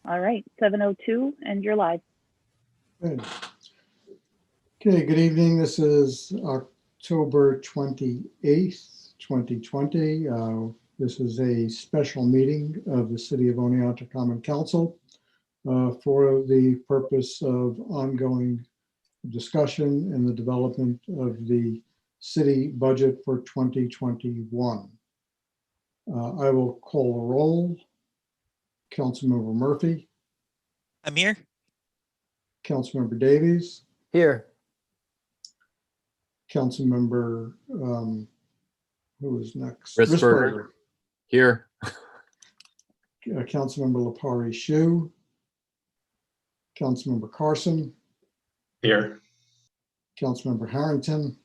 All right, 7:02, and you're live. Good. Okay, good evening. This is October 28th, 2020. This is a special meeting of the City of Oneonta Common Council for the purpose of ongoing discussion and the development of the city budget for 2021. I will call a roll. Councilmember Murphy, I'm here. Councilmember Davies, Here. Councilmember, who is next? Risberger. Here. Councilmember Lepari Shu, Councilmember Carson, Here. Councilmember Harrington,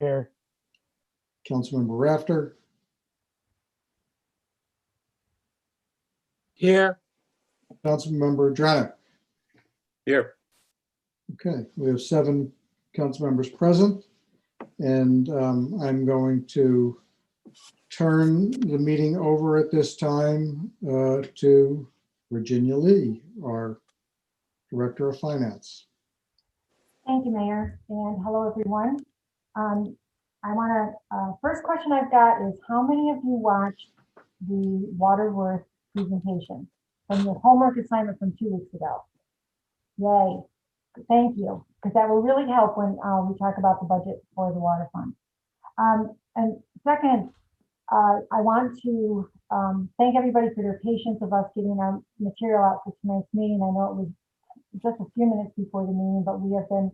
Here. Councilmember Rafter, Here. Councilmember Dranick. Here. Okay, we have 7 council members present, and I'm going to turn the meeting over at this time to Virginia Lee, our Director of Finance. Thank you, Mayor, and hello, everyone. I want to, first question I've got is how many of you watched the Waterworth presentation from your homework assignment from 2 weeks ago? Yay, thank you, because that will really help when we talk about the budget for the water fund. And second, I want to thank everybody for their patience of us getting our material out for tonight's meeting. I know it was just a few minutes before the meeting, but we have been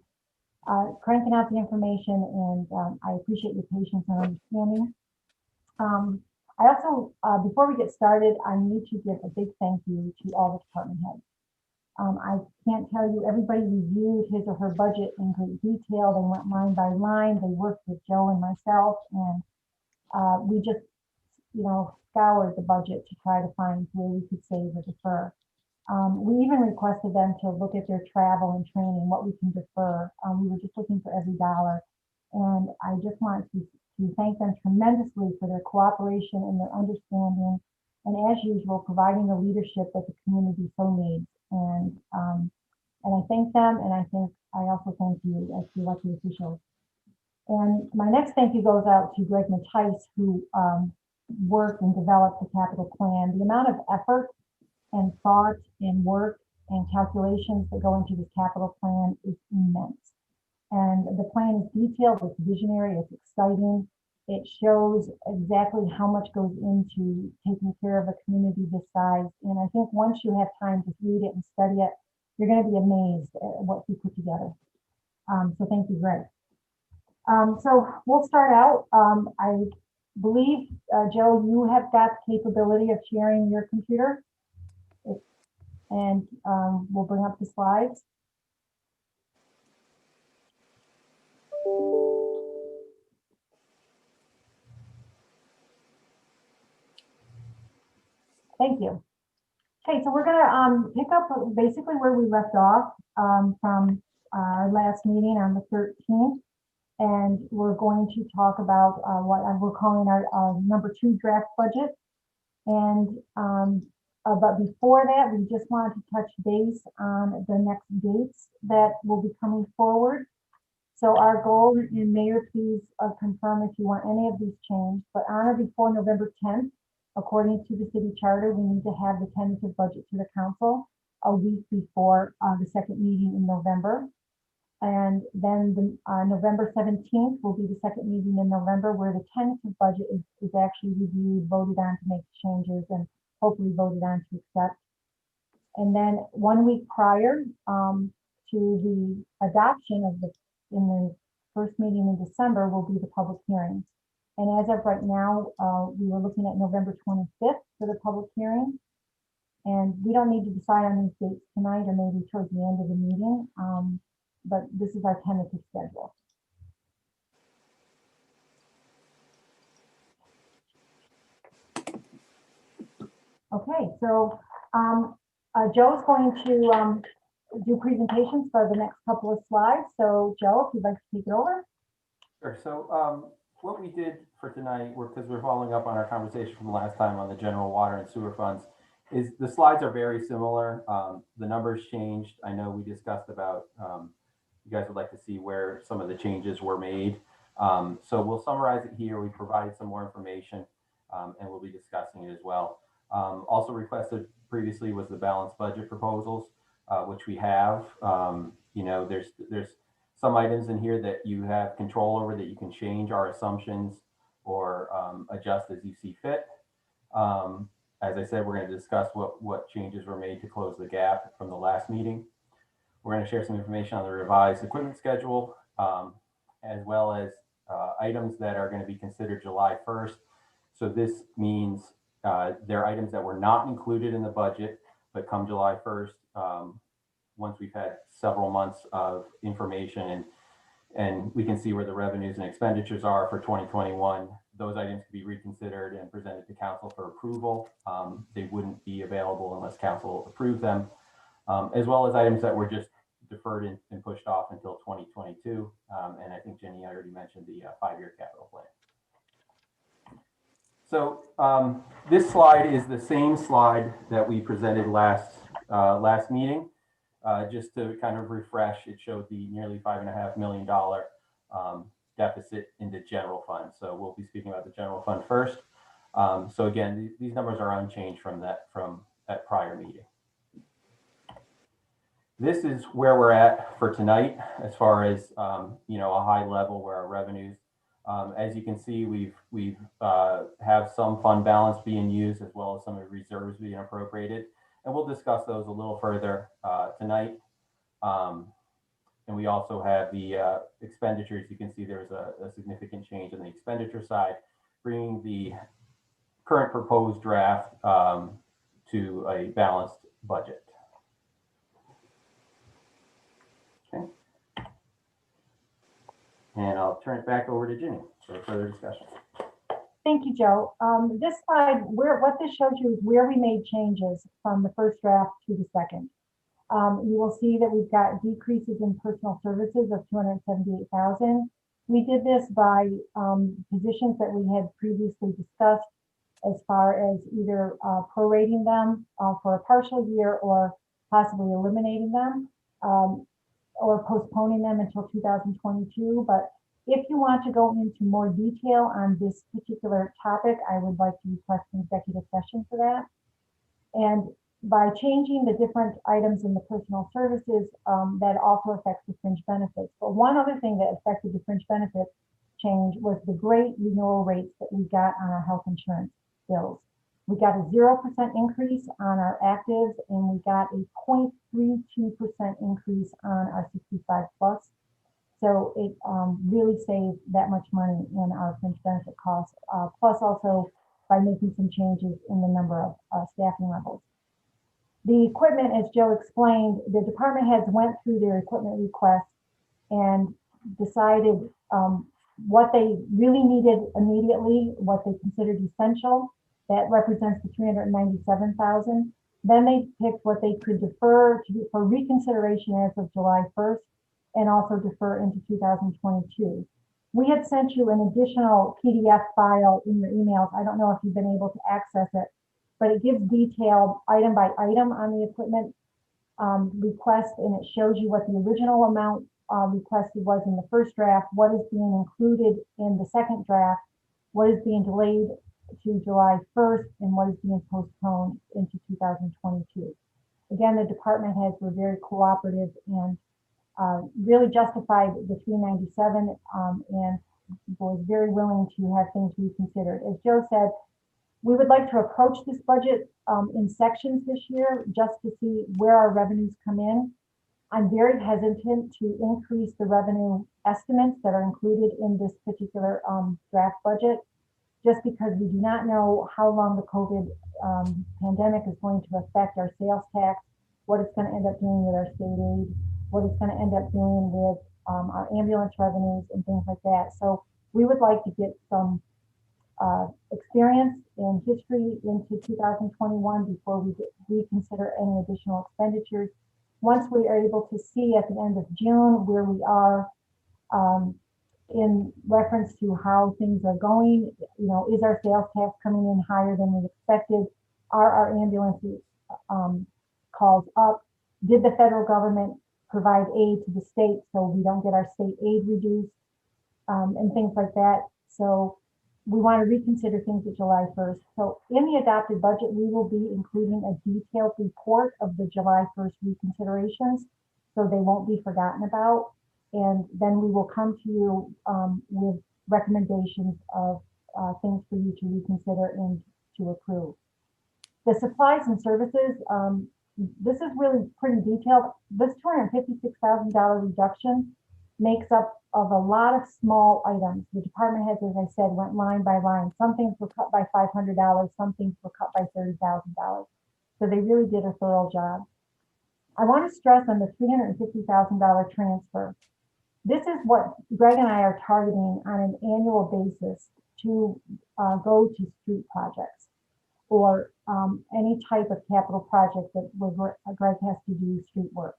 cranking out the information, and I appreciate your patience and understanding. I also, before we get started, I need to give a big thank you to all the department heads. I can't tell you, everybody reviewed his or her budget in great detail. They went line by line. They worked with Joe and myself, and we just, scoured the budget to try to find where we could save or defer. We even requested them to look at their travel and training, what we can defer. We were just looking for every dollar. And I just want to thank them tremendously for their cooperation and their understanding. And as usual, providing the leadership that the community so needs. And I thank them, and I also thank you as the elected officials. And my next thank you goes out to Greg Mattice, who worked and developed the capital plan. The amount of effort and thought and work and calculations that go into this capital plan is immense. And the plan is detailed, it's visionary, it's exciting. It shows exactly how much goes into taking care of a community this size. And I think once you have time to read it and study it, you're going to be amazed at what he put together. So thank you, Greg. So we'll start out. I believe, Joe, you have got the capability of sharing your computer. And we'll bring up the slides. Thank you. Okay, so we're gonna pick up basically where we left off from our last meeting on the 13th. And we're going to talk about what we're calling our number 2 draft budget. And but before that, we just wanted to touch base on the next dates that will be coming forward. So our goal, and Mayor, please confirm if you want any of these changed, but on or before November 10th, according to the city charter, we need to have the tentative budget to the council a week before the second meeting in November. And then the November 17th will be the second meeting in November, where the tentative budget is actually reviewed, voted on to make changes, and hopefully voted on to accept. And then 1 week prior to the adoption of in the first meeting in December will be the public hearings. And as of right now, we were looking at November 25th for the public hearing. And we don't need to decide on these dates tonight or maybe towards the end of the meeting, but this is our tentative schedule. Okay, so Joe's going to do presentations for the next couple of slides. So Joe, if you'd like to take it over. Sure. So what we did for tonight, because we're following up on our conversation from last time on the general water and sewer funds, is the slides are very similar. The numbers changed. I know we discussed about, you guys would like to see where some of the changes were made. So we'll summarize it here. We provided some more information and we'll be discussing it as well. Also requested previously was the balanced budget proposals, which we have. You know, there's some items in here that you have control over that you can change our assumptions or adjust as you see fit. As I said, we're going to discuss what changes were made to close the gap from the last meeting. We're going to share some information on the revised equipment schedule, as well as items that are going to be considered July 1st. So this means they're items that were not included in the budget, but come July 1st, once we've had several months of information and we can see where the revenues and expenditures are for 2021, those items can be reconsidered and presented to council for approval. They wouldn't be available unless council approved them, as well as items that were just deferred and pushed off until 2022. And I think Jenny already mentioned the 5-year capital plan. So this slide is the same slide that we presented last meeting. Just to kind of refresh, it showed the nearly $5.5 million deficit in the general fund. So we'll be speaking about the general fund first. So again, these numbers are unchanged from that prior meeting. This is where we're at for tonight, as far as you know, a high level where our revenues. As you can see, we've have some fund balance being used, as well as some of the reserves being appropriated, and we'll discuss those a little further tonight. And we also have the expenditures. You can see there's a significant change in the expenditure side, bringing the current proposed draft to a balanced budget. Okay. And I'll turn it back over to Ginny for further discussion. Thank you, Joe. This slide, what this shows you is where we made changes from the first draft to the second. You will see that we've got decreases in personal services of $278,000. We did this by positions that we had previously discussed, as far as either prorating them for a partial year or possibly eliminating them or postponing them until 2022. But if you want to go into more detail on this particular topic, I would like to request an executive session for that. And by changing the different items in the personal services, that also affects the fringe benefits. But one other thing that affected the fringe benefits change was the great renewal rates that we got on our health insurance bills. We got a 0% increase on our actives, and we got a 0.32% increase on our 65 plus. So it really saved that much money in our fringe benefit costs, plus also by making some changes in the number of staffing levels. The equipment, as Joe explained, the department heads went through their equipment requests and decided what they really needed immediately, what they considered essential. That represents the $397,000. Then they picked what they could defer for reconsideration as of July 1st, and also defer into 2022. We had sent you an additional PDF file in your emails. I don't know if you've been able to access it, but it gives detail item by item on the equipment request, and it shows you what the original amount requested was in the first draft, what is being included in the second draft, what is being delayed to July 1st, and what is being postponed into 2022. Again, the department heads were very cooperative and really justified the 397 and was very willing to have things reconsidered. As Joe said, we would like to approach this budget in sections this year just to see where our revenues come in. I'm very hesitant to increase the revenue estimates that are included in this particular draft budget, just because we do not know how long the COVID pandemic is going to affect our sales tax, what it's going to end up doing with our state aid, what it's going to end up doing with our ambulance revenues and things like that. So we would like to get some experience and history into 2021 before we reconsider any additional expenditures. Once we are able to see at the end of June where we are in reference to how things are going, you know, is our sales tax coming in higher than we expected? are our ambulances calls up? Did the federal government provide aid to the state so we don't get our state aid reduced, and things like that? So we want to reconsider things at July 1st. So in the adopted budget, we will be including a detailed report of the July 1st reconsiderations, so they won't be forgotten about. And then we will come to you with recommendations of things for you to reconsider and to approve. The supplies and services, this is really pretty detailed. This $256,000 reduction makes up of a lot of small items. The department heads, as I said, went line by line. Some things were cut by $500, some things were cut by $30,000. So they really did a thorough job. I want to stress on the $350,000 transfer. This is what Greg and I are targeting on an annual basis to go to street projects or any type of capital project that Greg has to do street work.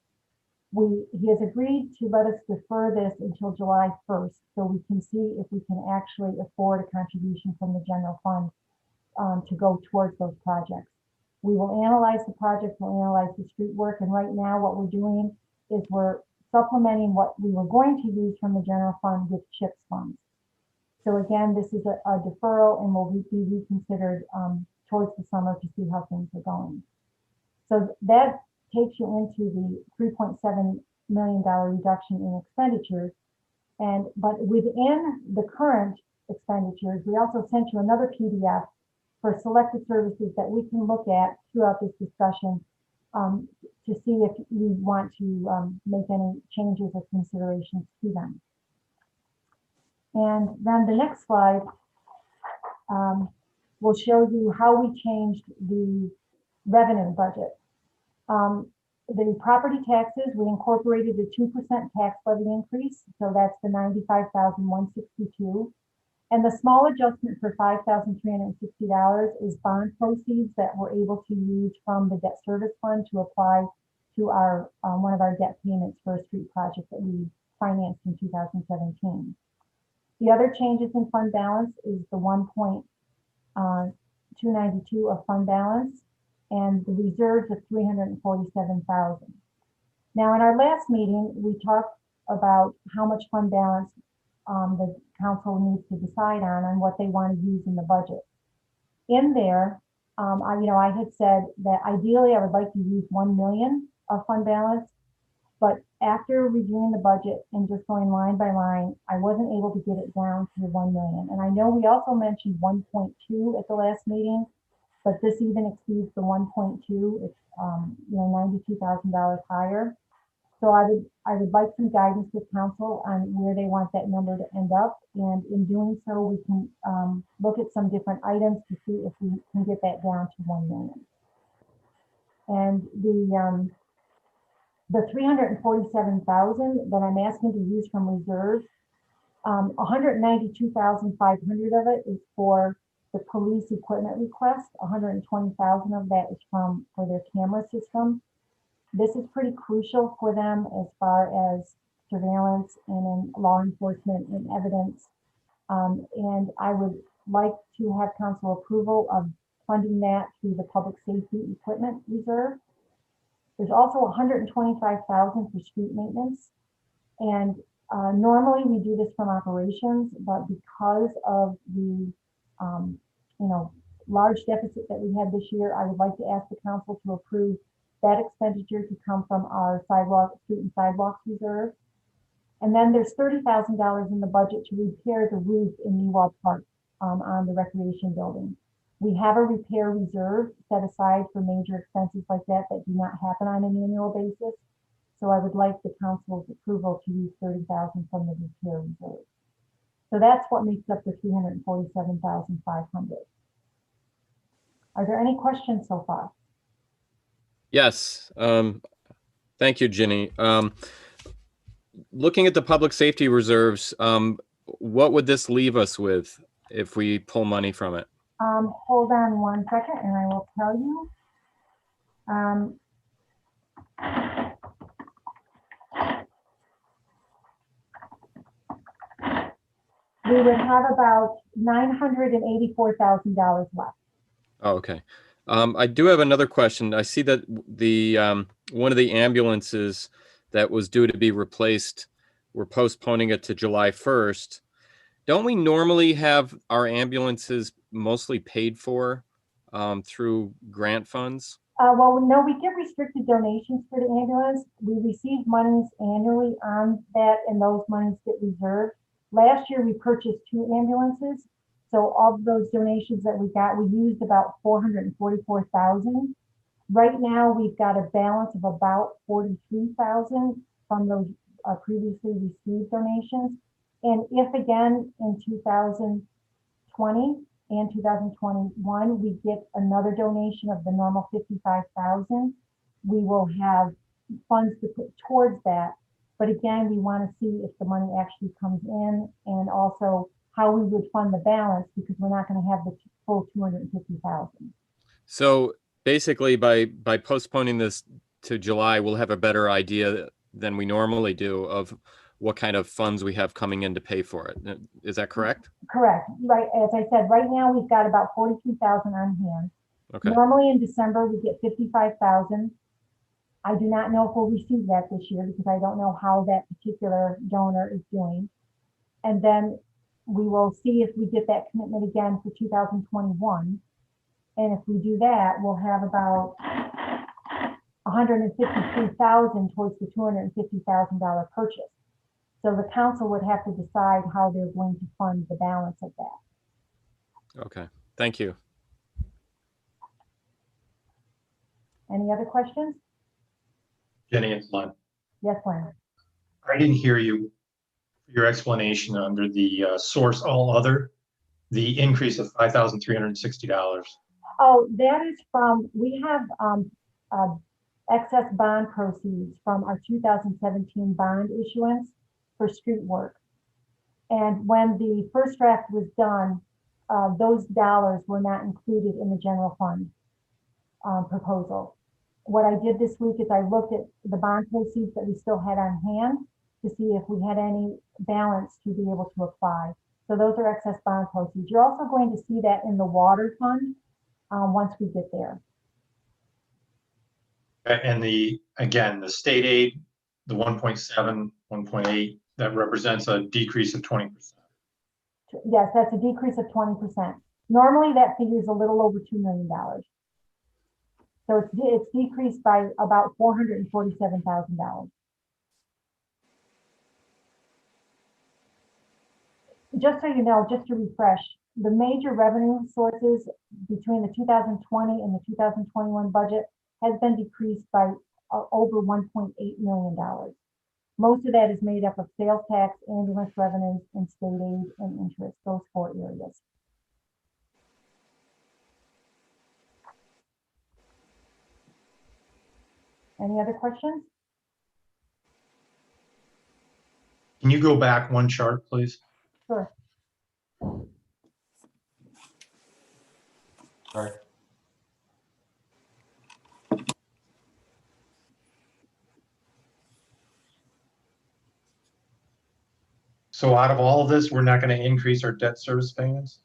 He has agreed to let us defer this until July 1st so we can see if we can actually afford a contribution from the general fund to go towards those projects. We will analyze the project, we'll analyze the street work, and right now what we're doing is we're supplementing what we were going to use from the general fund with CHIPS funds. So again, this is a deferral and will be reconsidered towards the summer to see how things are going. So that takes you into the $3.7 million reduction in expenditures. But within the current expenditures, we also sent you another PDF for selected services that we can look at throughout this discussion to see if you want to make any changes or considerations to them. And then the next slide will show you how we changed the revenue budget. The property taxes, we incorporated a 2% tax levy increase, so that's the $95,162. And the small adjustment for $5,360 is bond proceeds that we're able to use from the debt service fund to apply to our one of our debt payments for a street project that we financed in 2017. The other changes in fund balance is the 1.292 of fund balance and the reserves of $347,000. Now, in our last meeting, we talked about how much fund balance the council needs to decide on what they want to use in the budget. In there, I had said that ideally I would like to use 1 million of fund balance, but after reviewing the budget and just going line by line, I wasn't able to get it down to 1 million. And I know we also mentioned 1.2 at the last meeting, but this even exceeds the 1.2. It's $92,000 higher. So I would like some guidance with council on where they want that number to end up. And in doing so, we can look at some different items to see if we can get that down to 1 million. And the $347,000 that I'm asking to use from reserve, $192,500 of it is for the police equipment request. $120,000 of that is for their camera system. This is pretty crucial for them as far as surveillance and in law enforcement and evidence. And I would like to have council approval of funding that through the public safety equipment reserve. There's also $125,000 for street maintenance. And normally we do this from operations, but because of the large deficit that we had this year, I would like to ask the council to approve that expenditure to come from our street and sidewalks reserve. And then there's $30,000 in the budget to repair the roof in Newald Park on the recreation building. We have a repair reserve set aside for major expenses like that do not happen on an annual basis. So I would like the council's approval to use $30,000 from the repair reserve. So that's what makes up the $347,500. Are there any questions so far? Yes. Thank you, Ginny. Looking at the public safety reserves, what would this leave us with if we pull money from it? Hold on one second and I will tell you. We would have about $984,000 left. Oh, okay. I do have another question. I see that the one of the ambulances that was due to be replaced, we're postponing it to July 1st. Don't we normally have our ambulances mostly paid for through grant funds? Well, no, we get restricted donations for the ambulance. We receive monies annually on that, and those monies get reserved. Last year, we purchased 2 ambulances. So of those donations that we got, we used about 444,000. Right now, we've got a balance of about 43,000 from those previously received donations. And if again in 2020 and 2021, we get another donation of the normal 55,000, we will have funds to put towards that. But again, we want to see if the money actually comes in, and also how we would fund the balance, because we're not going to have the full 250,000. So basically, by postponing this to July, we'll have a better idea than we normally do of what kind of funds we have coming in to pay for it. Is that correct? Correct. Right. As I said, right now we've got about 43,000 on hand. Okay. Normally in December, we get 55,000. I do not know if we'll receive that this year, because I don't know how that particular donor is doing. And then we will see if we get that commitment again for 2021. And if we do that, we'll have about 153,000 towards the $250,000 purchase. So the council would have to decide how they're going to fund the balance of that. Okay. Thank you. Any other questions? Jenny, it's Len. Yes, Len. I didn't hear your explanation under the source all other, the increase of $5,360. Oh, that is from, we have excess bond proceeds from our 2017 bond issuance for street work. And when the first draft was done, those dollars were not included in the general fund proposal. What I did this week is I looked at the bond proceeds that we still had on hand to see if we had any balance to be able to apply. So those are excess bond proceeds. You're also going to see that in the water fund once we get there. And again, the state aid, the 1.7, 1.8, that represents a decrease of 20%. Yes, that's a decrease of 20%. Normally that figure is a little over $2 million. So it's decreased by about $447,000. Just so you know, just to refresh, the major revenue sources between the 2020 and the 2021 budget has been decreased by over $1.8 million. Most of that is made up of sales tax, ambulance revenues, and state aid and interest, those 4 areas. Any other questions? Can you go back one chart, please? Sure. Sorry. So out of all of this, we're not going to increase our debt service payments?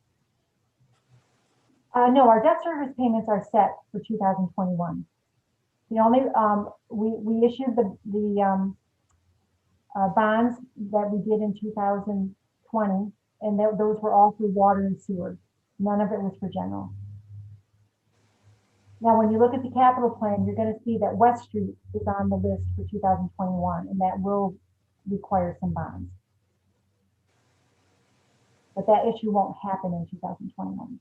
No, our debt service payments are set for 2021. The only, we issued the bonds that we did in 2020, and those were all for water and sewer. None of it was for general. Now, when you look at the capital plan, you're going to see that West Street is on the list for 2021, and that will require some bonds. But that issue won't happen in 2021.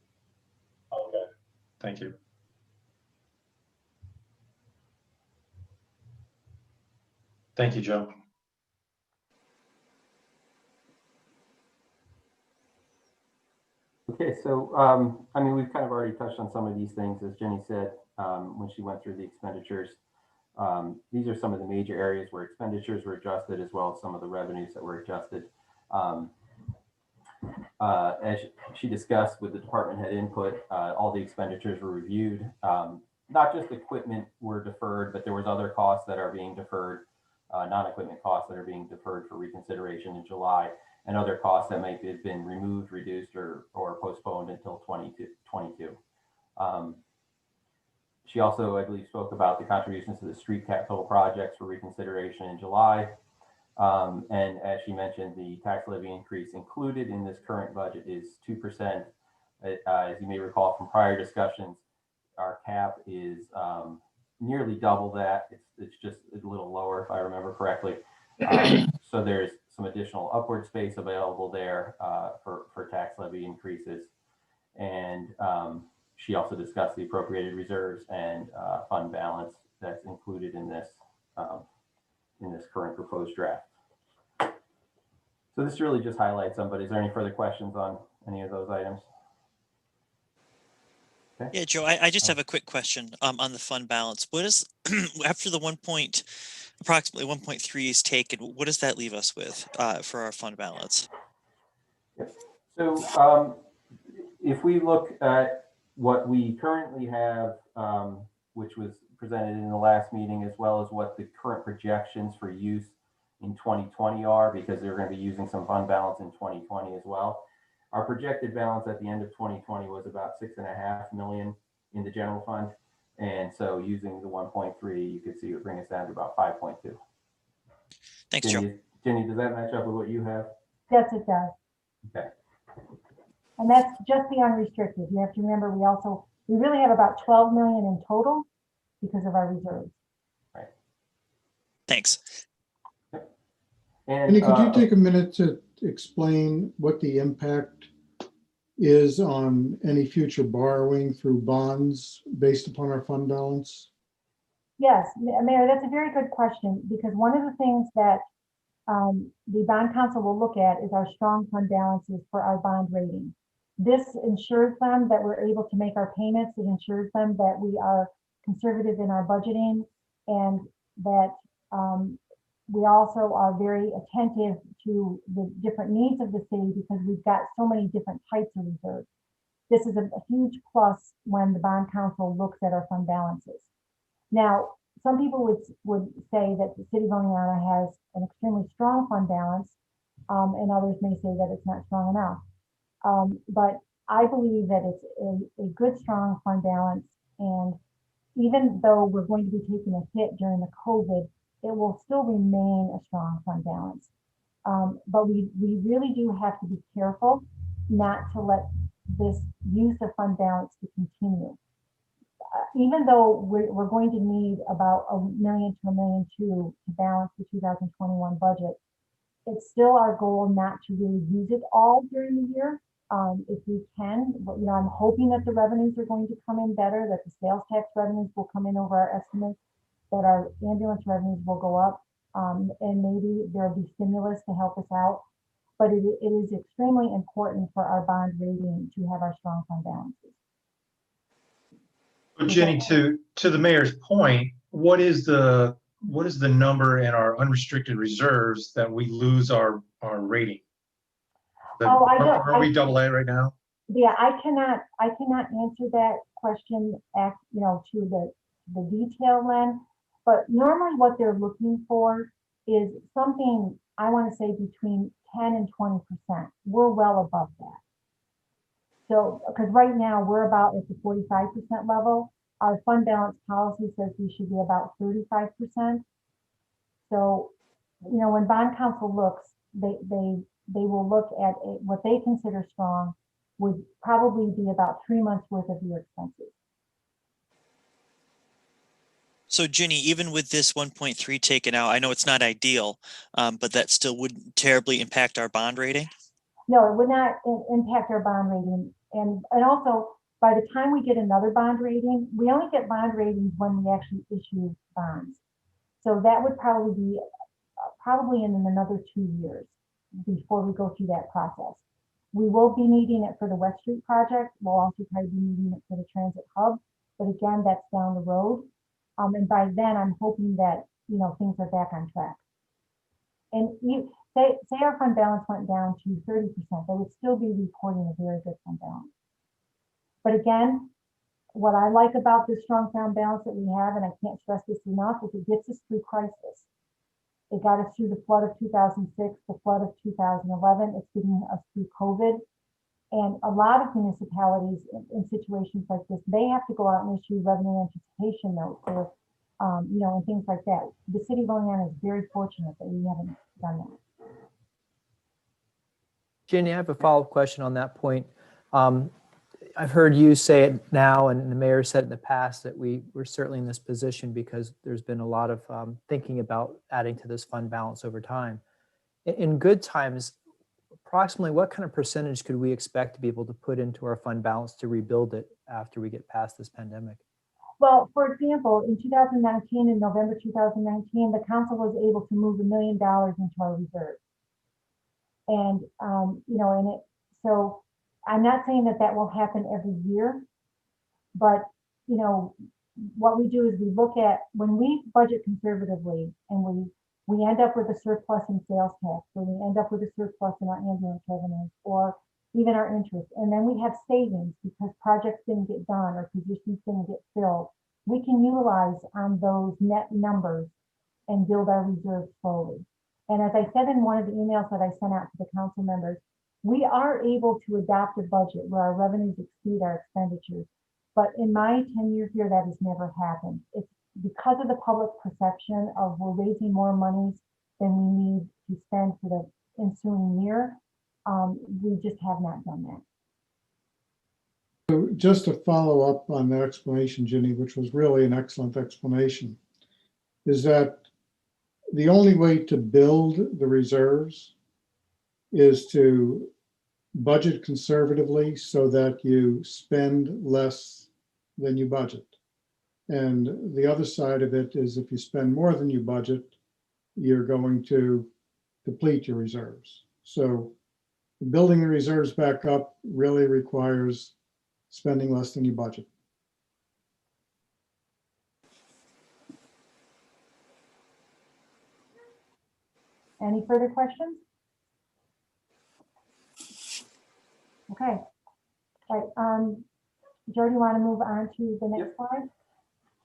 Okay, thank you. Thank you, Joe. Okay, so I mean, we've kind of already touched on some of these things, as Jenny said when she went through the expenditures. These are some of the major areas where expenditures were adjusted, as well as some of the revenues that were adjusted. As she discussed with the department head input, all the expenditures were reviewed. Not just equipment were deferred, but there was other costs that are being deferred, non-equipment costs that are being deferred for reconsideration in July, and other costs that might have been removed, reduced, or postponed until 2022. She also, I believe, spoke about the contributions to the street capital projects for reconsideration in July. And as she mentioned, the tax levy increase included in this current budget is 2%. As you may recall from prior discussions, our cap is nearly double that. It's just a little lower, if I remember correctly. So there's some additional upward space available there for tax levy increases. And she also discussed the appropriated reserves and fund balance that's included in this current proposed draft. So this really just highlights them, but is there any further questions on any of those items? Okay. Yeah, Joe, I just have a quick question on the fund balance. What is after the approximately 1.3 is taken, what does that leave us with for our fund balance? So if we look at what we currently have, which was presented in the last meeting, as well as what the current projections for use in 2020 are, because they're going to be using some fund balance in 2020 as well. Our projected balance at the end of 2020 was about $6.5 million in the general fund. And so using the 1.3, you could see it would bring us down to about 5.2. Thanks, Joe. Jenny, does that match up with what you have? Yes, it does. Okay. And that's just the unrestricted. You have to remember, we really have about 12 million in total because of our reserves. Right. Thanks. Jenny, could you take a minute to explain what the impact is on any future borrowing through bonds based upon our fund balance? Yes, Mayor, that's a very good question, because one of the things that the bond council will look at is our strong fund balances for our bond rating. This ensures them that we're able to make our payments. It ensures them that we are conservative in our budgeting, and that we also are very attentive to the different needs of the city, because we've got so many different types of reserves. This is a huge plus when the bond council looks at our fund balances. Now, some people would say that the city of Oneonta has an extremely strong fund balance, and others may say that it's not strong enough. But I believe that it's a good, strong fund balance. And even though we're going to be taking a hit during the COVID, it will still remain a strong fund balance. But we really do have to be careful not to let this use of fund balance to continue. Even though we're going to need about $1 million to $1.2 million to balance the 2021 budget, it's still our goal not to really use it all during the year. If we can, but, I'm hoping that the revenues are going to come in better, that the sales tax revenues will come in over our estimates, that our ambulance revenues will go up, and maybe there'll be stimulus to help us out. But it is extremely important for our bond rating to have our strong fund balances. But Jenny, to the mayor's point, what is the number in our unrestricted reserves that we lose our rating? Are we AA right now? Yeah, I cannot answer that question to the detail, Len. But normally what they're looking for is something, I want to say, between 10 and 20%. We're well above that. So, because right now we're about at the 45% level. Our fund balance policy says we should be about 35%. So, when bond council looks, they will look at what they consider strong would probably be about 3 months worth of your expenses. So Ginny, even with this 1.3 taken out, I know it's not ideal, but that still wouldn't terribly impact our bond rating? No, it would not impact our bond rating. And also, by the time we get another bond rating, we only get bond ratings when we actually issue bonds. So that would probably be in another 2 years before we go through that process. We will be needing it for the West Street project. We'll also probably be needing it for the transit hub. But again, that's down the road. And by then, I'm hoping that, things are back on track. And say our fund balance went down to 30%, they would still be reporting a very good fund balance. But again, what I like about this strong fund balance that we have, and I can't stress this enough, is it gets us through crisis. It got us through the flood of 2006, the flood of 2011. It's getting us through COVID. And a lot of municipalities in situations like this, they have to go out and issue revenue anticipation notes or, you know, and things like that. The city of Oleana is very fortunate that we haven't done that. Jenny, I have a follow-up question on that point. I've heard you say it now, and the mayor said it in the past, that we're certainly in this position because there's been a lot of thinking about adding to this fund balance over time. In good times, approximately what kind of percentage could we expect to be able to put into our fund balance to rebuild it after we get past this pandemic? Well, for example, in 2019, in November 2019, the council was able to move $1 million into our reserve. And, you know, and so I'm not saying that that will happen every year, but, you know, what we do is we look at, when we budget conservatively and we end up with a surplus in sales tax, or we end up with a surplus in our ambulance revenues, or even our interest, and then we have savings because projects didn't get done or positions didn't get filled, we can utilize on those net numbers and build our reserves slowly. And as I said in one of the emails that I sent out to the council members, we are able to adopt a budget where our revenues exceed our expenditures. But in my tenure here, that has never happened. It's because of the public perception of we're raising more monies than we need to spend for the ensuing year. We just have not done that. So just to follow up on that explanation, Ginny, which was really an excellent explanation, is that the only way to build the reserves is to budget conservatively so that you spend less than you budget. And the other side of it is if you spend more than you budget, you're going to deplete your reserves. So building the reserves back up really requires spending less than you budget. Any further questions? Okay. All right. Joe, do you want to move on to the next slide?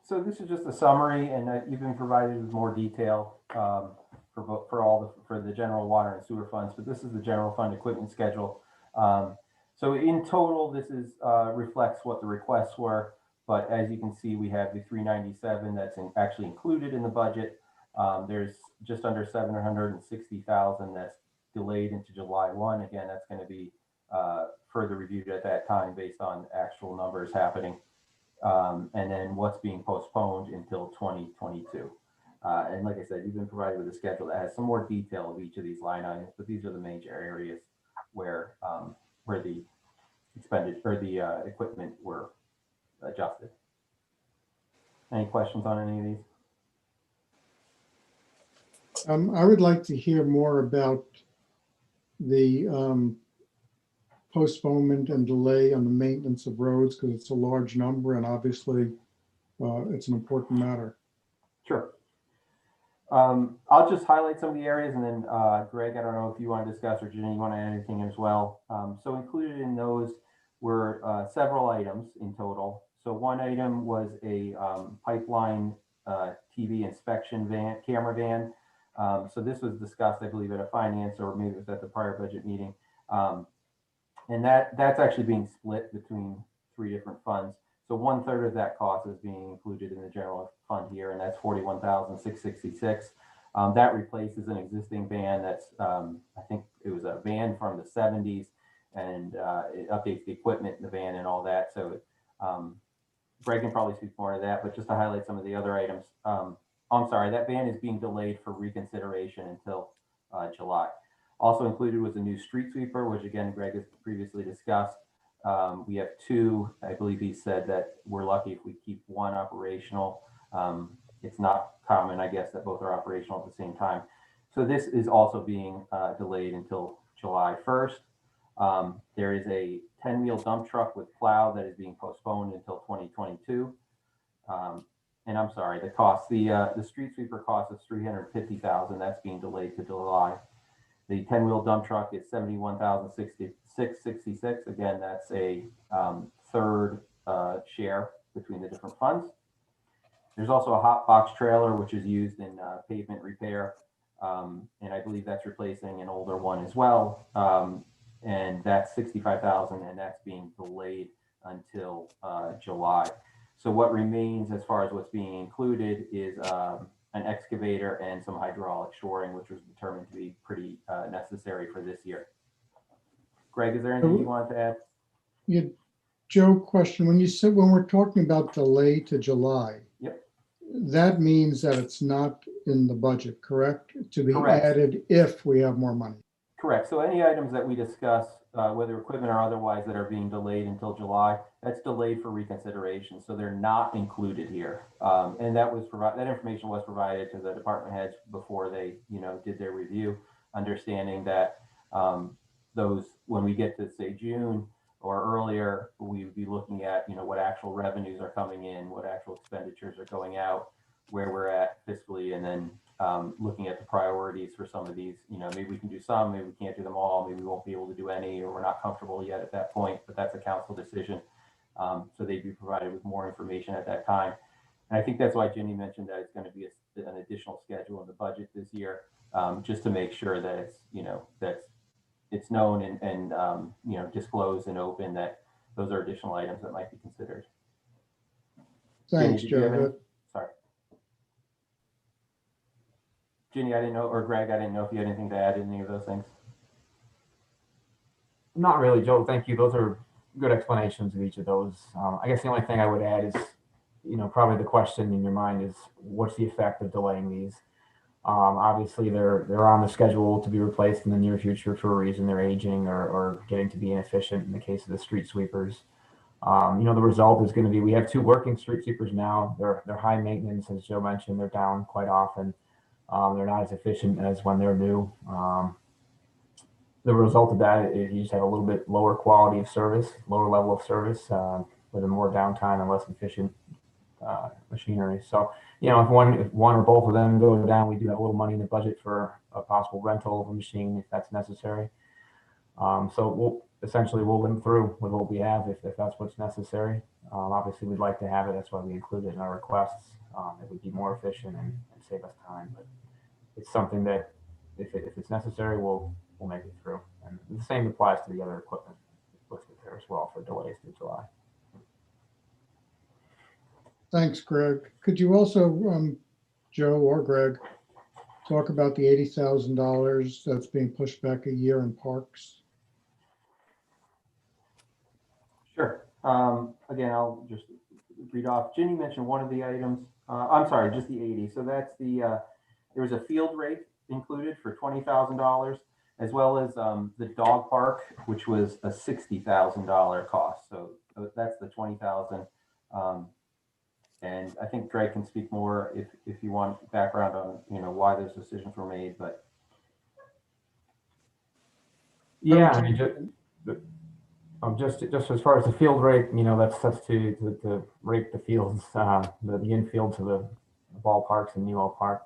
So this is just a summary, and you've been provided with more detail for the general water and sewer funds, but this is the general fund equipment schedule. So in total, this is reflects what the requests were, but as you can see, we have the 397 that's actually included in the budget. There's just under 760,000 that's delayed into July 1. Again, that's going to be further reviewed at that time based on actual numbers happening. And then what's being postponed until 2022. And like I said, you've been provided with a schedule that has some more detail of each of these line items, but these are the major areas where the expended or the equipment were adjusted. Any questions on any of these? I would like to hear more about the postponement and delay on the maintenance of roads because it's a large number and obviously it's an important matter. Sure. I'll just highlight some of the areas and then Greg, I don't know if you want to discuss or Jenny, you want to add anything as well. So included in those were several items in total. So one item was a pipeline TV inspection van, camera van. So this was discussed, I believe, at a finance or maybe it was at the prior budget meeting. And that's actually being split between 3 different funds. So 1/3 of that cost is being included in the general fund here, and that's $41,666. That replaces an existing van that's, I think it was a van from the 70s, and it updates the equipment in the van and all that. So Greg can probably speak more to that, but just to highlight some of the other items. I'm sorry, that van is being delayed for reconsideration until July. Also included was a new street sweeper, which again, Greg has previously discussed. We have 2, I believe he said that we're lucky if we keep 1 operational. It's not common, I guess, that both are operational at the same time. So this is also being delayed until July 1st. There is a 10-wheel dump truck with plow that is being postponed until 2022. And I'm sorry, the cost, the street sweeper cost is $350,000. That's being delayed to July. The 10-wheel dump truck is $71,666. Again, that's a third share between the different funds. There's also a hot box trailer, which is used in pavement repair. And I believe that's replacing an older one as well. and that's 65,000, and that's being delayed until July. So what remains as far as what's being included is an excavator and some hydraulic shoring, which was determined to be pretty necessary for this year. Greg, is there anything you wanted to add? Yeah, Joe, question, when you said, when we're talking about delay to July. Yep. That means that it's not in the budget, correct? To be Correct. added if we have more money. Correct. So any items that we discuss, whether equipment or otherwise, that are being delayed until July, that's delayed for reconsideration. So they're not included here. And that was that information was provided to the department heads before they, did their review, understanding that those, when we get to say June or earlier, we would be looking at, what actual revenues are coming in, what actual expenditures are going out, where we're at fiscally, and then looking at the priorities for some of these. Maybe we can do some, maybe we can't do them all, maybe we won't be able to do any, or we're not comfortable yet at that point, but that's a council decision. So they'd be provided with more information at that time. And I think that's why Ginny mentioned that it's going to be an additional schedule in the budget this year, just to make sure that it's, that's it's known and disclosed and open that those are additional items that might be considered. Thanks, Ginny, did you have any- Joe. Sorry. Ginny, I didn't know, or Greg, I didn't know if you had anything to add to any of those things. Not really, Joe. Thank you. Those are good explanations of each of those. I guess the only thing I would add is, probably the question in your mind is, what's the effect of delaying these? Obviously, they're on the schedule to be replaced in the near future for a reason. They're aging or getting to be inefficient in the case of the street sweepers. The result is going to be, we have 2 working street sweepers now. They're high maintenance, as Joe mentioned. They're down quite often. They're not as efficient as when they're new. The result of that is you just have a little bit lower quality of service, lower level of service, with a more downtime and less efficient machinery. So, if one or both of them go down, we do have a little money in the budget for a possible rental of a machine if that's necessary. So we'll limp through with what we have if that's what's necessary. Obviously, we'd like to have it. That's why we include it in our requests. It would be more efficient and save us time. But it's something that if it's necessary, we'll make it through. And the same applies to the other equipment listed there as well for delays through July. Thanks, Greg. Could you also, Joe or Greg, talk about the $80,000 that's being pushed back a year in parks? Sure. Again, I'll just read off. Ginny mentioned one of the items. I'm sorry, just the 80. So that's the, there was a field rate included for $20,000, as well as the dog park, which was a $60,000 cost. So that's the 20,000. And I think Greg can speak more if you want background on why those decisions were made. But yeah, I mean, just as far as the field rate, that's to rake the fields, the infield to the ballparks and Nemo Park.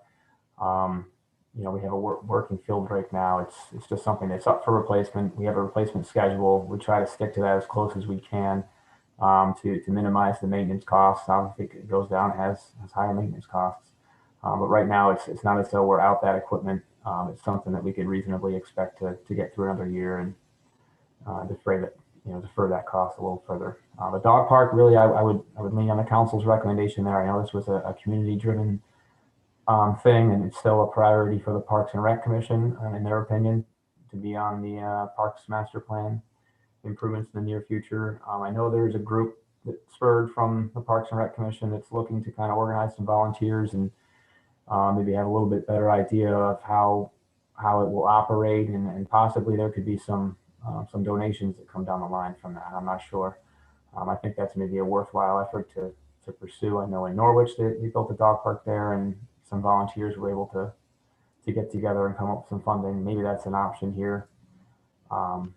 We have a working field rake now. It's just something that's up for replacement. We have a replacement schedule. We try to stick to that as close as we can. To minimize the maintenance costs. If it goes down, it has higher maintenance costs. But right now, it's not as though we're out that equipment. It's something that we could reasonably expect to get through another year and defer that cost a little further. The dog park, really, I would lean on the council's recommendation there. I know this was a community-driven thing, and it's still a priority for the Parks and Rec Commission, in their opinion, to be on the Parks Master Plan improvements in the near future. I know there's a group that spurred from the Parks and Rec Commission that's looking to kind of organize some volunteers and maybe have a little bit better idea of how it will operate, and possibly there could be some donations that come down the line from that. I'm not sure. I think that's maybe a worthwhile effort to pursue. I know in Norwich they built a dog park there, and some volunteers were able to get together and come up with some funding. Maybe that's an option here.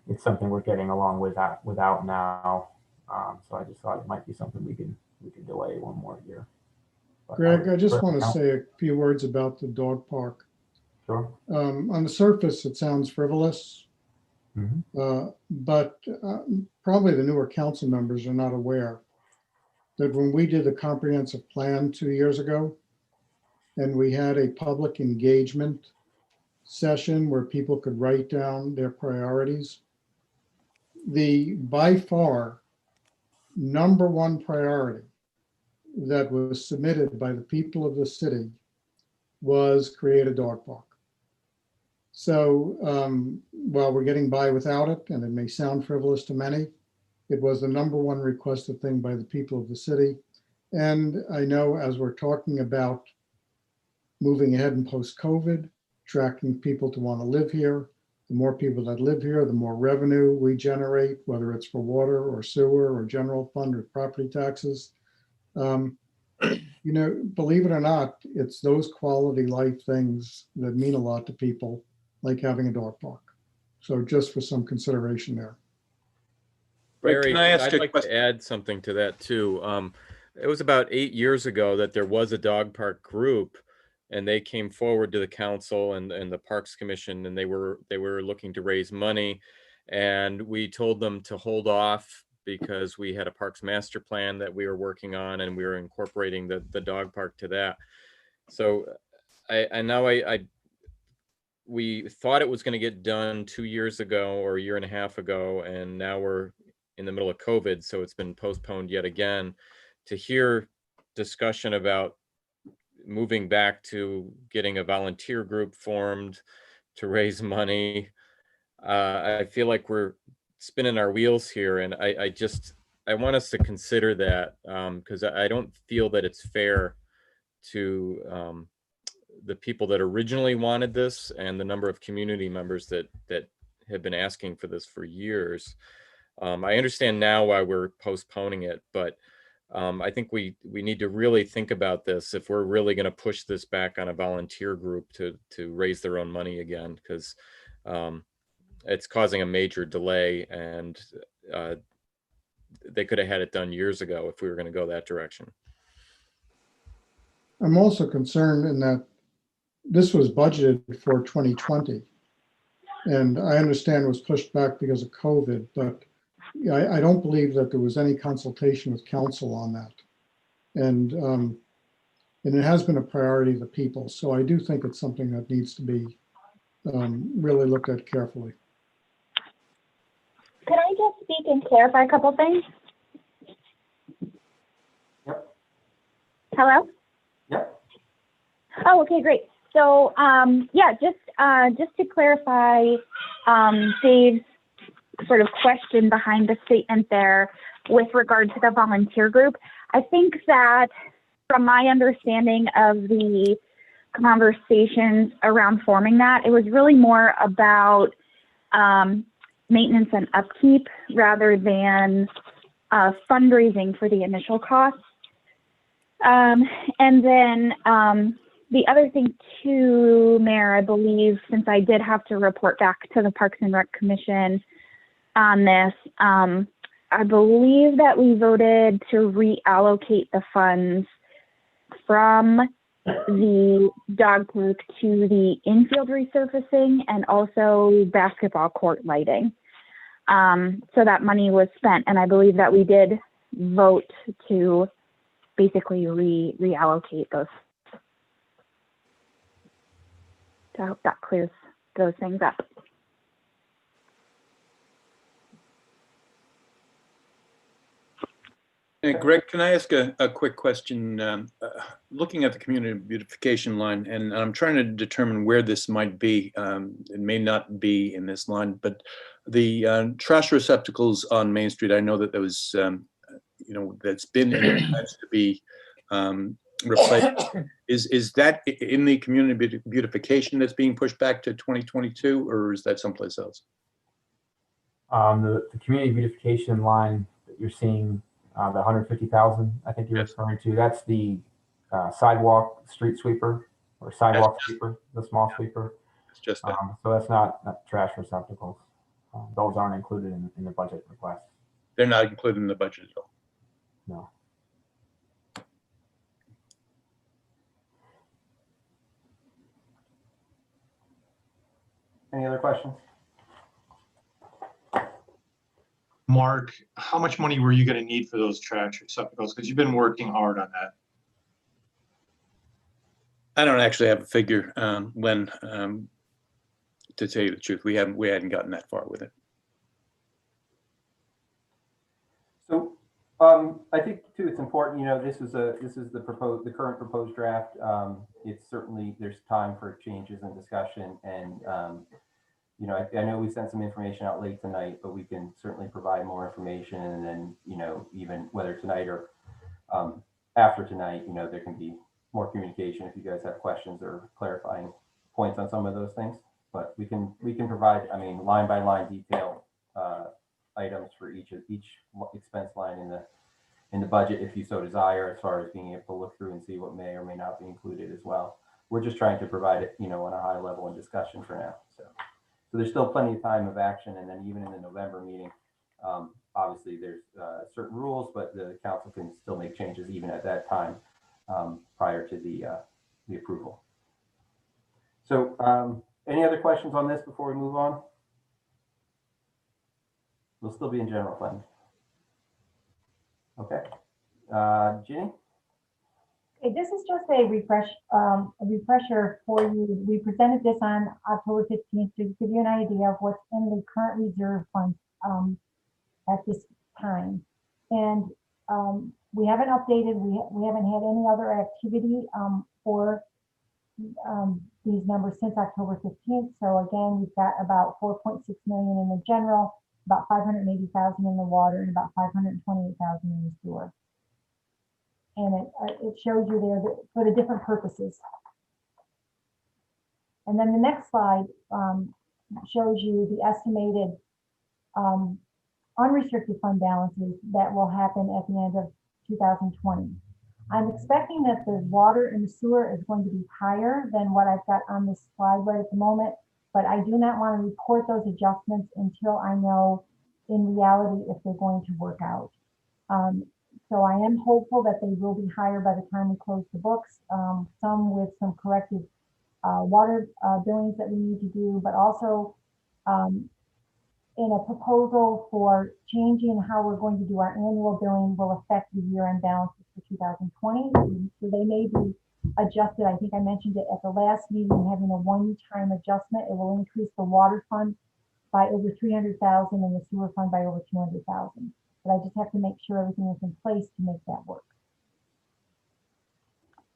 It's something we're getting along without now. So I just thought it might be something we could delay one more year. But Greg, I just want to say a few words about the dog park. Sure. On the surface, it sounds frivolous, but probably the newer council members are not aware that when we did the comprehensive plan 2 years ago, and we had a public engagement session where people could write down their priorities, the by far number one priority that was submitted by the people of the city was create a dog park. So while we're getting by without it, and it may sound frivolous to many, it was the number one requested thing by the people of the city. And I know as we're talking about moving ahead in post-COVID, attracting people to want to live here, the more people that live here, the more revenue we generate, whether it's for water or sewer or general fund or property taxes. You know, believe it or not, it's those quality life things that mean a lot to people, like having a dog park. So just for some consideration there. Barry, Can I ask I'd a like question? to add something to that too. It was about 8 years ago that there was a dog park group, and they came forward to the council and the Parks Commission, and they were looking to raise money, and we told them to hold off because we had a Parks Master Plan that we were working on, and we were incorporating the dog park to that. So we thought it was going to get done 2 years ago or a year and a half ago, and now we're in the middle of COVID, so it's been postponed yet again. To hear discussion about moving back to getting a volunteer group formed to raise money, I feel like we're spinning our wheels here, and I want us to consider that because I don't feel that it's fair to the people that originally wanted this and the number of community members that have been asking for this for years. I understand now why we're postponing it, but I think we need to really think about this if we're really going to push this back on a volunteer group to raise their own money again, because it's causing a major delay, and they could have had it done years ago if we were going to go that direction. I'm also concerned in that this was budgeted for 2020. And I understand it was pushed back because of COVID, but I don't believe that there was any consultation with council on that. And it has been a priority of the people. So I do think it's something that needs to be really looked at carefully. Could I just speak and clarify a couple things? Yep. Hello? Yep. Oh, okay, great. So, yeah, just to clarify Dave's sort of question behind the statement there with regard to the volunteer group, I think that from my understanding of the conversations around forming that, it was really more about maintenance and upkeep rather than fundraising for the initial costs. And then the other thing too, Mayor, I believe, since I did have to report back to the Parks and Rec Commission on this, I believe that we voted to reallocate the funds from the dog park to the infield resurfacing and also basketball court lighting. So that money was spent, and I believe that we did vote to basically reallocate those. So I hope that clears those things up. Hey, Greg, can I ask a quick question? Looking at the community beautification line, and I'm trying to determine where this might be. It may not be in this line, but the trash receptacles on Main Street, I know that there was, that's been in the plans to be replaced. Is that in the community beautification that's being pushed back to 2022, or is that someplace else? The community beautification line that you're seeing, the 150,000, I think you're referring to, that's the sidewalk street sweeper or sidewalk sweeper, the small sweeper. It's just that. So that's not trash receptacles. Those aren't included in the budget request. They're not included in the budget at all. No. Any other questions? Mark, how much money were you going to need for those trash receptacles? Because you've been working hard on that. I don't actually have a figure, Len, to tell you the truth. We hadn't gotten that far with it. I think too, it's important, this is the current proposed draft. It's certainly, there's time for changes and discussion and, I know we sent some information out late tonight, but we can certainly provide more information and then, even whether tonight or after tonight, there can be more communication if you guys have questions or clarifying points on some of those things. But we can provide, line by line detail items for each expense line in the budget if you so desire, as far as being able to look through and see what may or may not be included as well. We're just trying to provide it, on a high level in discussion for now. So there's still plenty of time of action, and then even in the November meeting, obviously there's certain rules, but the council can still make changes even at that time prior to the approval. So any other questions on this before we move on? We'll still be in general fund. Okay. Ginny? Okay, this is just a refresher for you. We presented this on October 15th to give you an idea of what's in the current reserve fund at this time. And we haven't updated, we haven't had any other activity for these numbers since October 15th. So again, we've got about 4.6 million in the general, about 580,000 in the water, and about 528,000 in the sewer. And it shows you there for the different purposes. And then the next slide shows you the estimated unrestricted fund balances that will happen at the end of 2020. I'm expecting that the water and the sewer is going to be higher than what I've got on this slide right at the moment, but I do not want to report those adjustments until I know in reality if they're going to work out. So I am hopeful that they will be higher by the time we close the books, some with some corrected water billings that we need to do, but also in a proposal for changing how we're going to do our annual billing will affect the year-end balances for 2020. So they may be adjusted. I think I mentioned it at the last meeting, having a one-time adjustment. It will increase the water fund by over 300,000 and the sewer fund by over 200,000. But I just have to make sure everything is in place to make that work.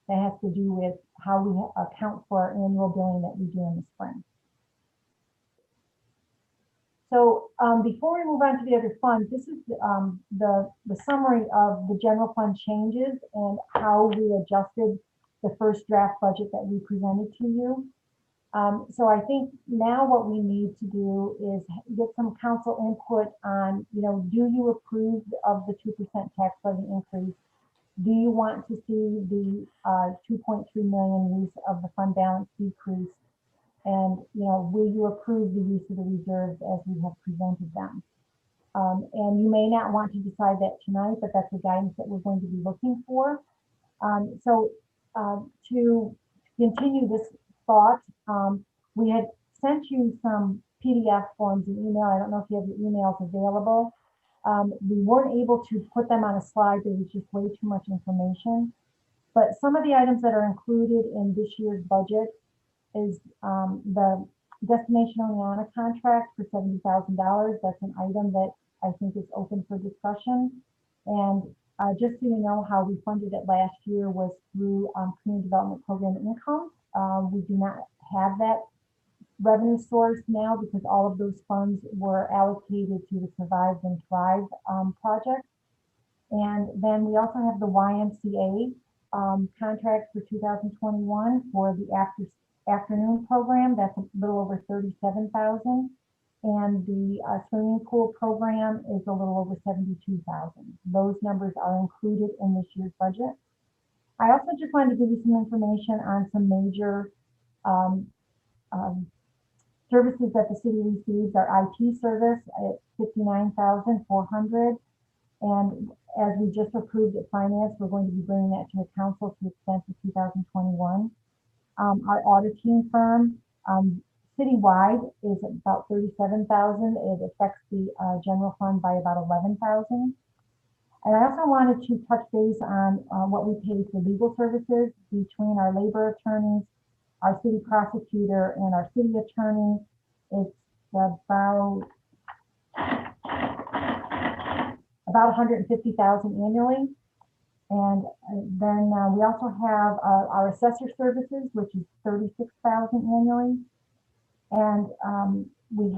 That has to do with how we account for our annual billing that we do in the spring. So before we move on to the other funds, this is the summary of the general fund changes and how we adjusted the first draft budget that we presented to you. So I think now what we need to do is get some council input on, do you approve of the 2% tax levy increase? Do you want to see the 2.3 million use of the fund balance decrease? And, will you approve the use of the reserves as we have presented them? And you may not want to decide that tonight, but that's the guidance that we're going to be looking for. So to continue this thought, we had sent you some PDF forms in email. I don't know if you have your emails available. We weren't able to put them on a slide. There was just way too much information. But some of the items that are included in this year's budget is the Destination Oneonta contract for $70,000. That's an item that I think is open for discussion. And just so you know, how we funded it last year was through Community Development Program income. We do not have that revenue source now because all of those funds were allocated to the Survive and Thrive project. And then we also have the YMCA contract for 2021 for the afternoon program. That's a little over 37,000. And the swimming pool program is a little over 72,000. Those numbers are included in this year's budget. I also just wanted to give you some information on some major services that the city receives. Our IT service at $59,400. And as we just approved at finance, we're going to be bringing that to the council to extend to 2021. Our auditing firm, citywide is about 37,000. It affects the general fund by about 11,000. And I also wanted to touch base on what we pay for legal services between our labor attorneys, our city prosecutor, and our city attorney. It's about about 150,000 annually. And then we also have our assessor services, which is 36,000 annually. And we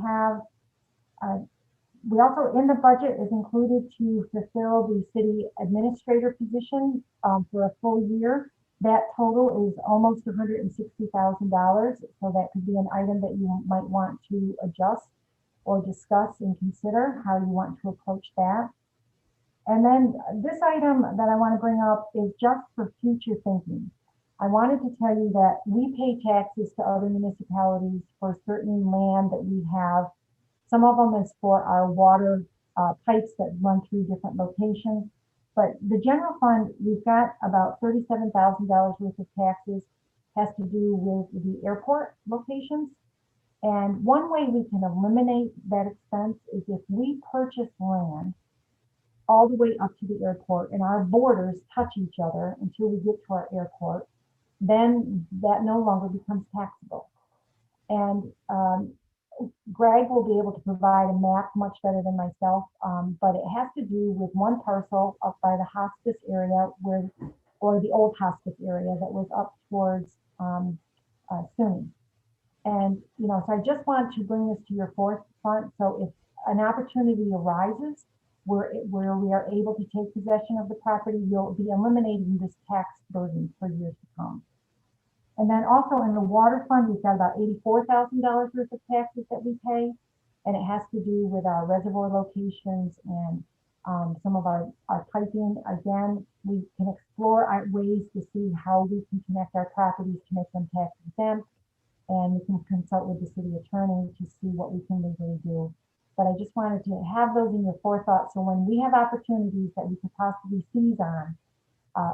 also, in the budget, is included to fulfill the city administrator position for a full year. That total is almost $160,000. So that could be an item that you might want to adjust or discuss and consider how you want to approach that. And then this item that I want to bring up is just for future thinking. I wanted to tell you that we pay taxes to other municipalities for certain land that we have. Some of them is for our water pipes that run through different locations. But the general fund, we've got about $37,000 worth of taxes, has to do with the airport locations. And one way we can eliminate that expense is if we purchase land all the way up to the airport and our borders touch each other until we get to our airport, then that no longer becomes taxable. And Greg will be able to provide a map much better than myself, but it has to do with one parcel up by the hospice area or the old hospice area that was up towards SUNY. And, so I just want to bring this to your forefront. So if an opportunity arises where we are able to take possession of the property, you'll be eliminating this tax burden for years to come. And then also in the water fund, we've got about $84,000 worth of taxes that we pay. And it has to do with our reservoir locations and some of our piping. Again, we can explore ways to see how we can connect our properties to make them tax exempt. And we can consult with the city attorney to see what we can legally do. But I just wanted to have those in your forethought. So when we have opportunities that we could possibly seize on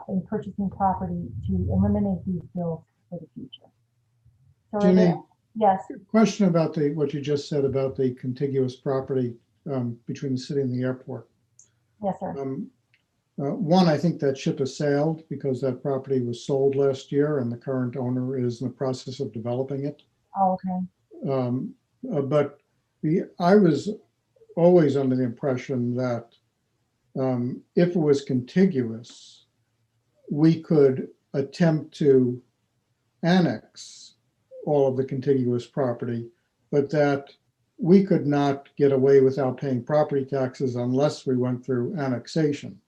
in purchasing property to eliminate these bills for the future. So Ginny, yes. question about what you just said about the contiguous property between the city and the airport. Yes, sir. One, I think that ship has sailed because that property was sold last year and the current owner is in the process of developing it. Oh, okay. But I was always under the impression that if it was contiguous, we could attempt to annex all of the contiguous property, but that we could not get away without paying property taxes unless we went through annexation.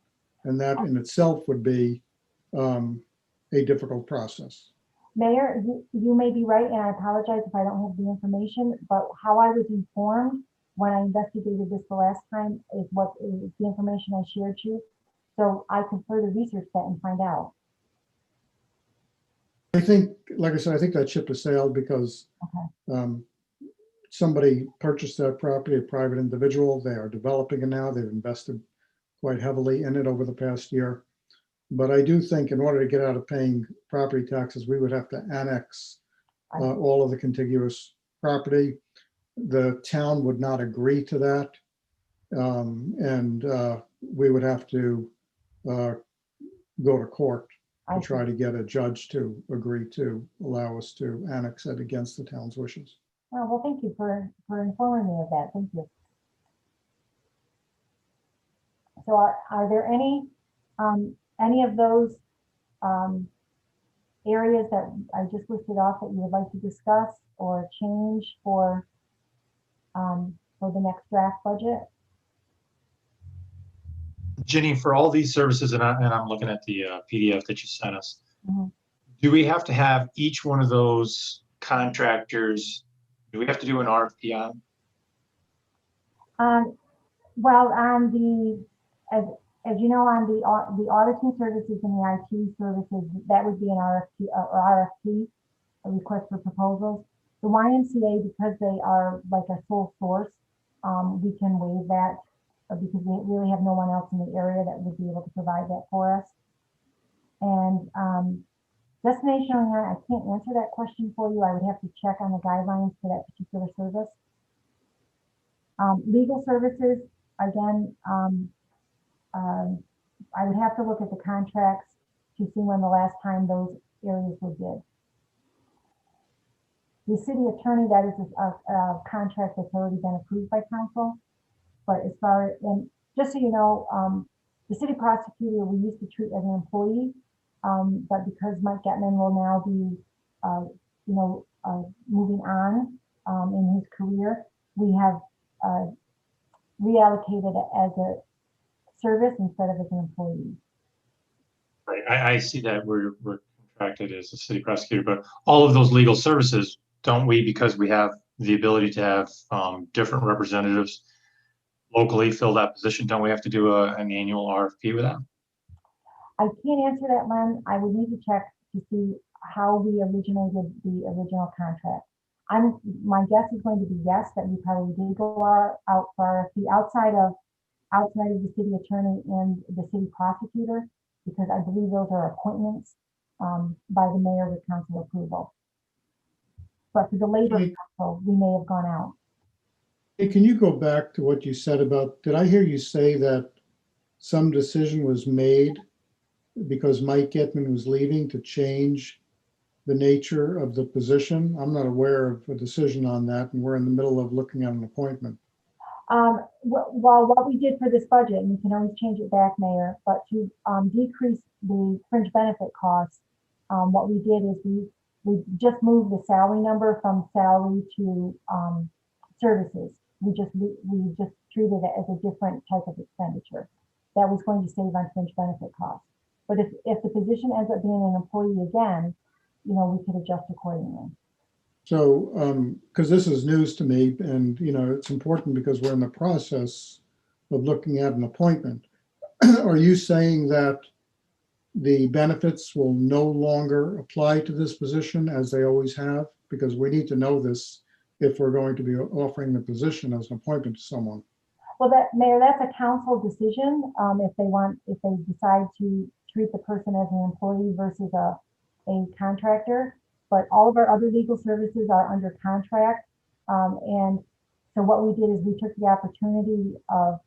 And that in itself would be a difficult process. Mayor, you may be right, and I apologize if I don't have the information, but how I was informed when I investigated this the last time is what is the information I shared you. So I can further research that and find out. I think, like I said, I think that ship has sailed because somebody purchased that property, a private individual. They are developing it now. They've invested quite heavily in it over the past year. But I do think in order to get out of paying property taxes, we would have to annex all of the contiguous property. The town would not agree to that. And we would have to go to court to try to get a judge to agree to allow us to annex it against the town's wishes. Oh, well, thank you for informing me of that. Thank you. So are there any of those areas that I just listed off that you would like to discuss or change for the next draft budget? Ginny, for all these services, and I'm looking at the PDF that you sent us, Mm-hmm. do we have to have each one of those contractors, do we have to do an RFP on? Well, on as you know, on the auditing services and the IT services, that would be an RFP, a request for proposals. The YMCA, because they are like a sole source, we can waive that because we really have no one else in the area that would be able to provide that for us. And Destination Online, I can't answer that question for you. I would have to check on the guidelines for that particular service. Legal services, again, I would have to look at the contracts to see when the last time those areas were bid. The city attorney, that is a contract that's already been approved by council. But as far as just so you know, the city prosecutor we used to treat as an employee, but because Mike Getman will now be, moving on in his career, we have reallocated it as a service instead of as an employee. Right, I see that we're contracted as a city prosecutor, but all of those legal services, don't we, because we have the ability to have different representatives locally fill that position, don't we have to do an annual RFP with that? I can't answer that, Len. I would need to check to see how we originated the original contract. My guess is going to be yes, that we probably did go out for RFP outside of the city attorney and the city prosecutor, because I believe those are appointments by the mayor with council approval. But for the labor council, we may have gone out. Hey, can you go back to what you said about, did I hear you say that some decision was made because Mike Getman was leaving to change the nature of the position? I'm not aware of a decision on that, and we're in the middle of looking at an appointment. Well, what we did for this budget, and we can always change it back, Mayor, but to decrease the fringe benefit costs, what we did is we just moved the salary number from salary to services. We just treated it as a different type of expenditure that was going to save on fringe benefit costs. But if the position ends up being an employee again, we could adjust accordingly. So, because this is news to me, and it's important because we're in the process of looking at an appointment. Are you saying that the benefits will no longer apply to this position as they always have? Because we need to know this if we're going to be offering the position as an appointment to someone. Well, Mayor, that's a council decision. If they decide to treat the person as an employee versus a contractor. But all of our other legal services are under contract. And so what we did is we took the opportunity of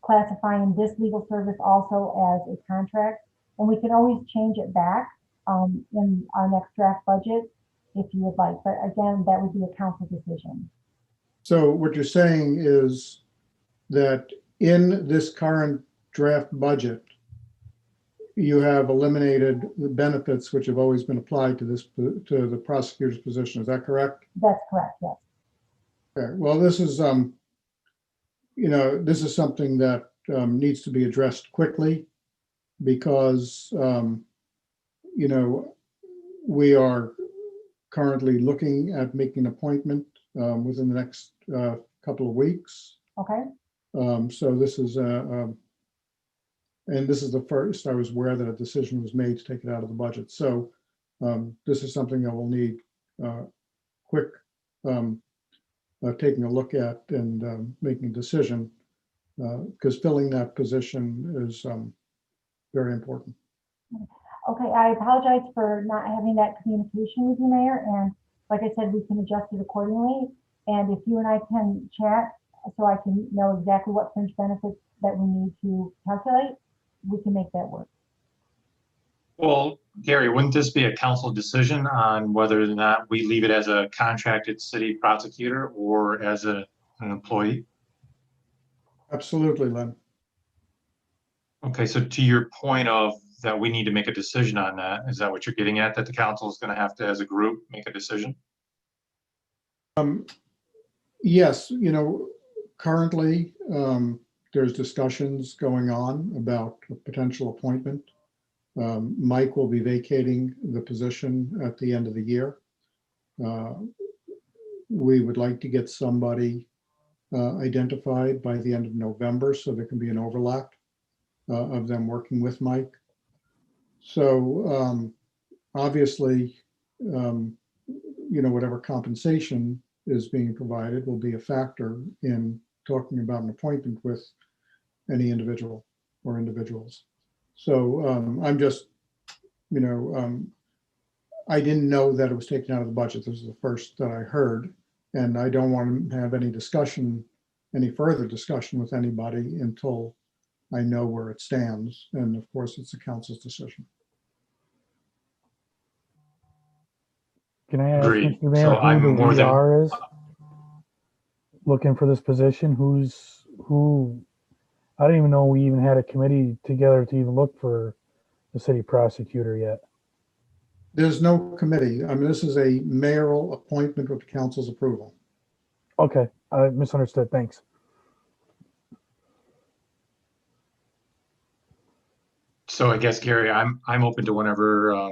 classifying this legal service also as a contract. And we can always change it back in our next draft budget if you would like. But again, that would be a council decision. So what you're saying is that in this current draft budget, you have eliminated the benefits which have always been applied to the prosecutor's position. Is that correct? That's correct, yes. Okay. Well, this is something that needs to be addressed quickly because we are currently looking at making an appointment within the next couple of weeks. Okay. So this is and this is the first I was aware that a decision was made to take it out of the budget. So this is something that we'll need quick taking a look at and making a decision because filling that position is very important. Okay, I apologize for not having that communication with you, Mayor. And like I said, we can adjust it accordingly. And if you and I can chat so I can know exactly what fringe benefits that we need to calculate, we can make that work. Well, Gary, wouldn't this be a council decision on whether or not we leave it as a contracted city prosecutor or as an employee? Absolutely, Len. Okay, so to your point of that we need to make a decision on that, is that what you're getting at, that the council is going to have to, as a group, make a decision? Yes, currently there's discussions going on about a potential appointment. Mike will be vacating the position at the end of the year. We would like to get somebody identified by the end of November so there can be an overlap of them working with Mike. So obviously, whatever compensation is being provided will be a factor in talking about an appointment with any individual or individuals. So I'm just, I didn't know that it was taken out of the budget. This is the first that I heard, and I don't want to have any further discussion with anybody until I know where it stands. And of course, it's the council's decision. Can I ask, Agreed. Mr. Mayor, So I'm who more the than- VR is looking for this position? Who I didn't even know we even had a committee together to even look for the city prosecutor yet. There's no committee. I mean, this is a mayoral appointment with the council's approval. Okay, I misunderstood. Thanks. So I guess, Gary, I'm open to whenever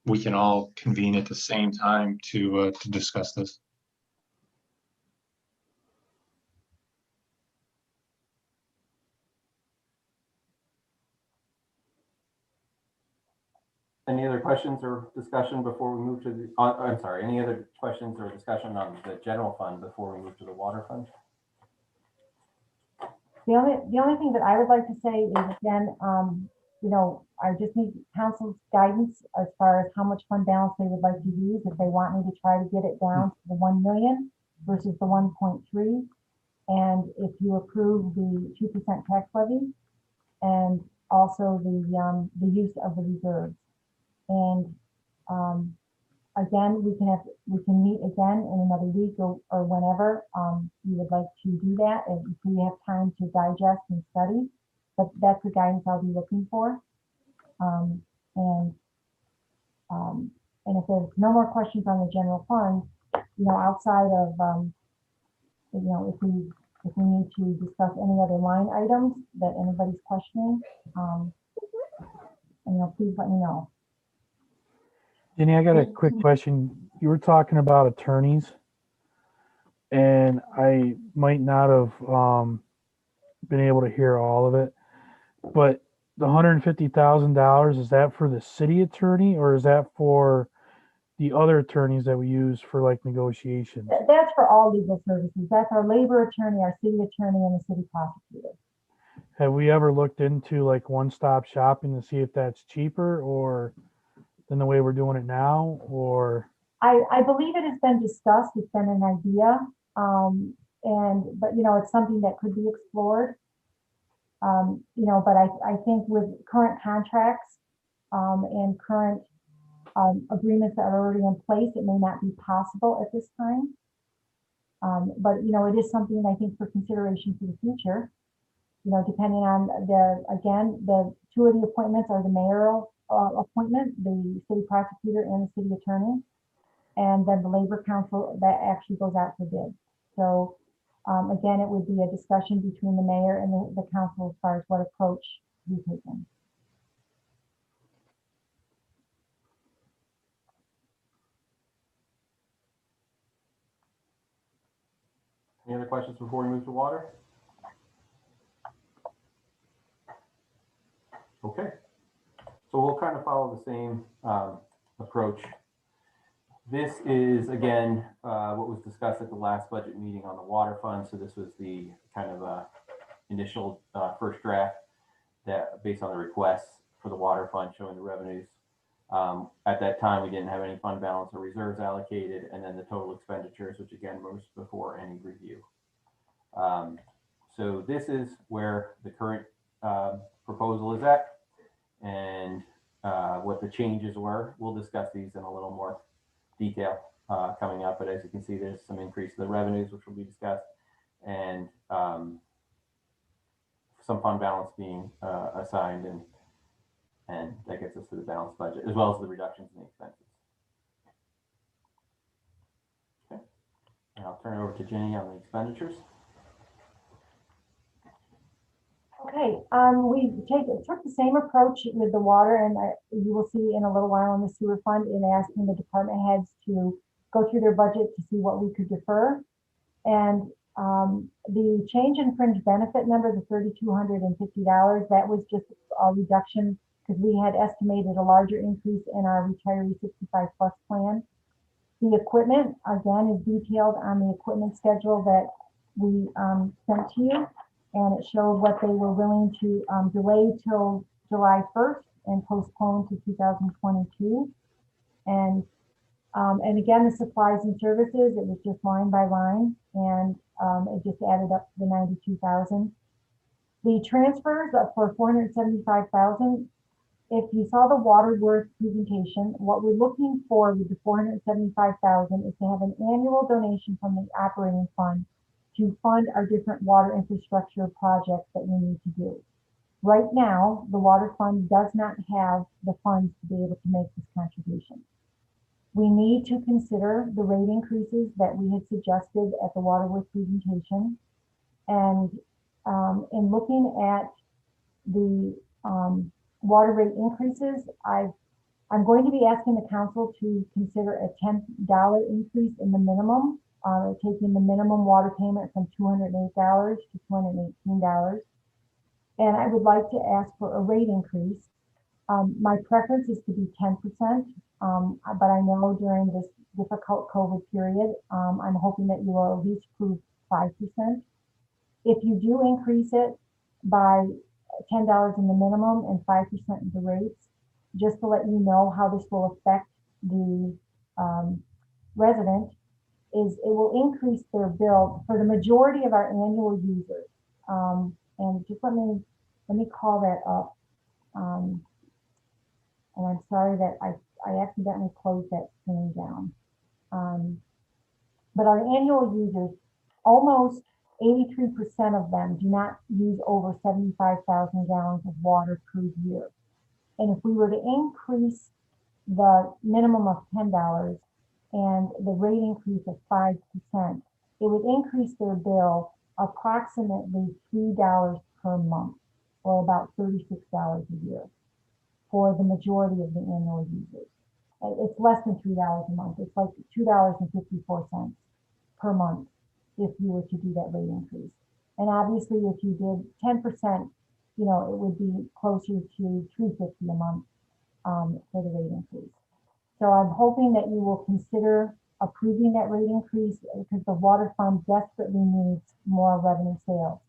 we can all convene at the same time to discuss this. Any other questions or discussion before we move to the, I'm sorry, any other questions or discussion on the general fund before we move to the water fund? The only thing that I would like to say is, again, you know, I just need council's guidance as far as how much fund balance they would like to use. If they want me to try to get it down to the 1 million versus the 1.3. And if you approve the 2% tax levy and also the use of the reserves. And again, we can meet again in another week or whenever you would like to do that, and if we have time to digest and study. But that's the guidance I'll be looking for. And if there's no more questions on the general fund, you know, outside of you know, if we need to discuss any other line items that anybody's questioning, you know, please let me know. Jenny, I got a quick question. You were talking about attorneys, and I might not have been able to hear all of it, but the $150,000, is that for the city attorney or is that for the other attorneys that we use for like negotiations? That's for all legal services. That's our labor attorney, our city attorney, and the city prosecutor. Have we ever looked into like one-stop shopping to see if that's cheaper or than the way we're doing it now, or? I believe it has been discussed. It's been an idea. But you know, it's something that could be explored. You know, but I think with current contracts and current agreements that are already in place, it may not be possible at this time. But you know, it is something I think for consideration for the future. You know, depending on the two of the appointments are the mayoral appointment, the city prosecutor and the city attorney, and then the labor council that actually goes out for bid. So again, it would be a discussion between the mayor and the council as far as what approach to be taken. Any other questions before we move to water? Okay, so we'll kind of follow the same approach. This is, again, what was discussed at the last budget meeting on the water fund. So this was the kind of initial first draft that based on the requests for the water fund showing the revenues. At that time, we didn't have any fund balance or reserves allocated, and then the total expenditures, which again was before any review. So this is where the current proposal is at, and what the changes were. We'll discuss these in a little more detail coming up, but as you can see, there's some increase in the revenues, which will be discussed, and some fund balance being assigned, and that gets us to the balanced budget, as well as the reductions in the expenses. Okay, and I'll turn it over to Jenny on the expenditures. Okay, we took the same approach with the water, and you will see in a little while in the sewer fund in asking the department heads to go through their budget to see what we could defer. And the change in fringe benefit number, the $3,250, that was just a reduction because we had estimated a larger increase in our retiree 65 plus plan. The equipment, again, is detailed on the equipment schedule that we sent to you. And it showed what they were willing to delay till July 1st and postpone to 2022. And again, the supplies and services, it was just line by line, and it just added up to the 92,000. The transfers for 475,000. If you saw the Waterworth presentation, what we're looking for with the 475,000 is to have an annual donation from the operating fund to fund our different water infrastructure projects that we need to do. Right now, the water fund does not have the funds to be able to make this contribution. We need to consider the rate increases that we had suggested at the Waterworth presentation. And in looking at the water rate increases, I'm going to be asking the council to consider a $10 increase in the minimum, taking the minimum water payment from $208 to $218. And I would like to ask for a rate increase. My preference is to be 10%, but I know during this difficult COVID period, I'm hoping that you will at least approve 5%. If you do increase it by $10 in the minimum and 5% of the rates, just to let you know how this will affect the resident, is it will increase their bill for the majority of our annual users. And just let me call that up. And I'm sorry that I accidentally closed that screen down. But our annual users, almost 83% of them do not use over 75,000 gallons of water per year. And if we were to increase the minimum of $10 and the rate increase of 5%, it would increase their bill approximately $3 per month, or about $36 a year for the majority of the annual users. It's less than $3 a month. It's like $2.54 per month if you were to do that rate increase. And obviously, if you did 10%, you know, it would be closer to $3.50 a month for the rate increase. So I'm hoping that you will consider approving that rate increase, because the water fund desperately needs more revenue sales.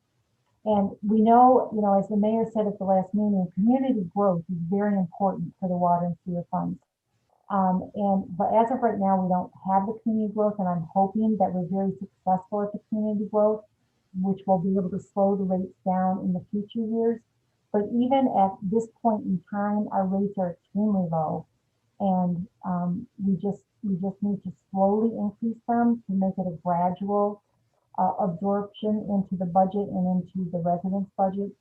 And we know, you know, as the mayor said at the last meeting, community growth is very important for the water and sewer funds. But as of right now, we don't have the community growth, and I'm hoping that we're very successful at the community growth, which will be able to slow the rates down in the future years. But even at this point in time, our rates are extremely low, and we just need to slowly increase them to make it a gradual absorption into the budget and into the residents' budget.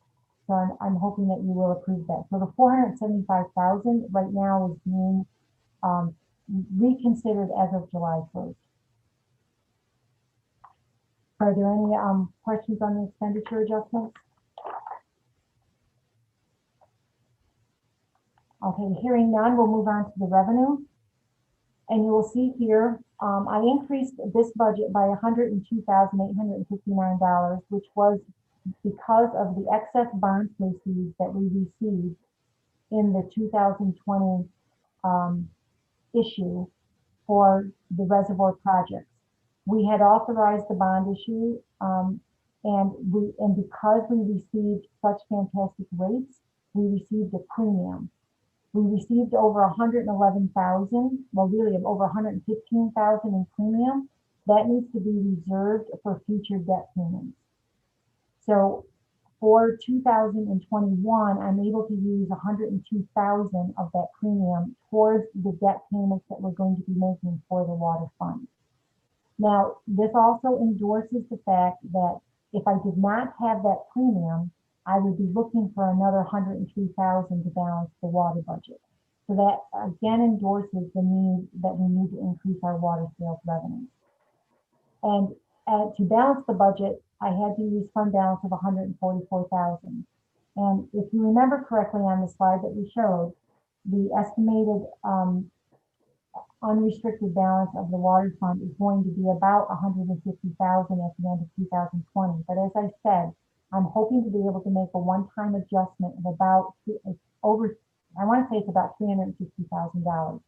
So I'm hoping that you will approve that. So the $475,000 right now is being reconsidered as of July 1st. Are there any questions on the expenditure adjustments? Okay, hearing none, we'll move on to the revenue. And you will see here, I increased this budget by $102,859, which was because of the excess bond proceeds that we received in the 2020 issue for the reservoir projects. We had authorized the bond issue, and because we received such fantastic rates, we received a premium. We received over 111,000, well, really over 115,000 in premium. That needs to be reserved for future debt payments. So for 2021, I'm able to use 102,000 of that premium towards the debt payments that we're going to be making for the water fund. Now, this also endorses the fact that if I did not have that premium, I would be looking for another 103,000 to balance the water budget. So that again endorses the need that we need to increase our water sales revenues. And to balance the budget, I had to use fund balance of 144,000. And if you remember correctly on the slide that we showed, the estimated unrestricted balance of the water fund is going to be about 150,000 at the end of 2020. But as I said, I'm hoping to be able to make a one-time adjustment of about I want to say it's about $360,000.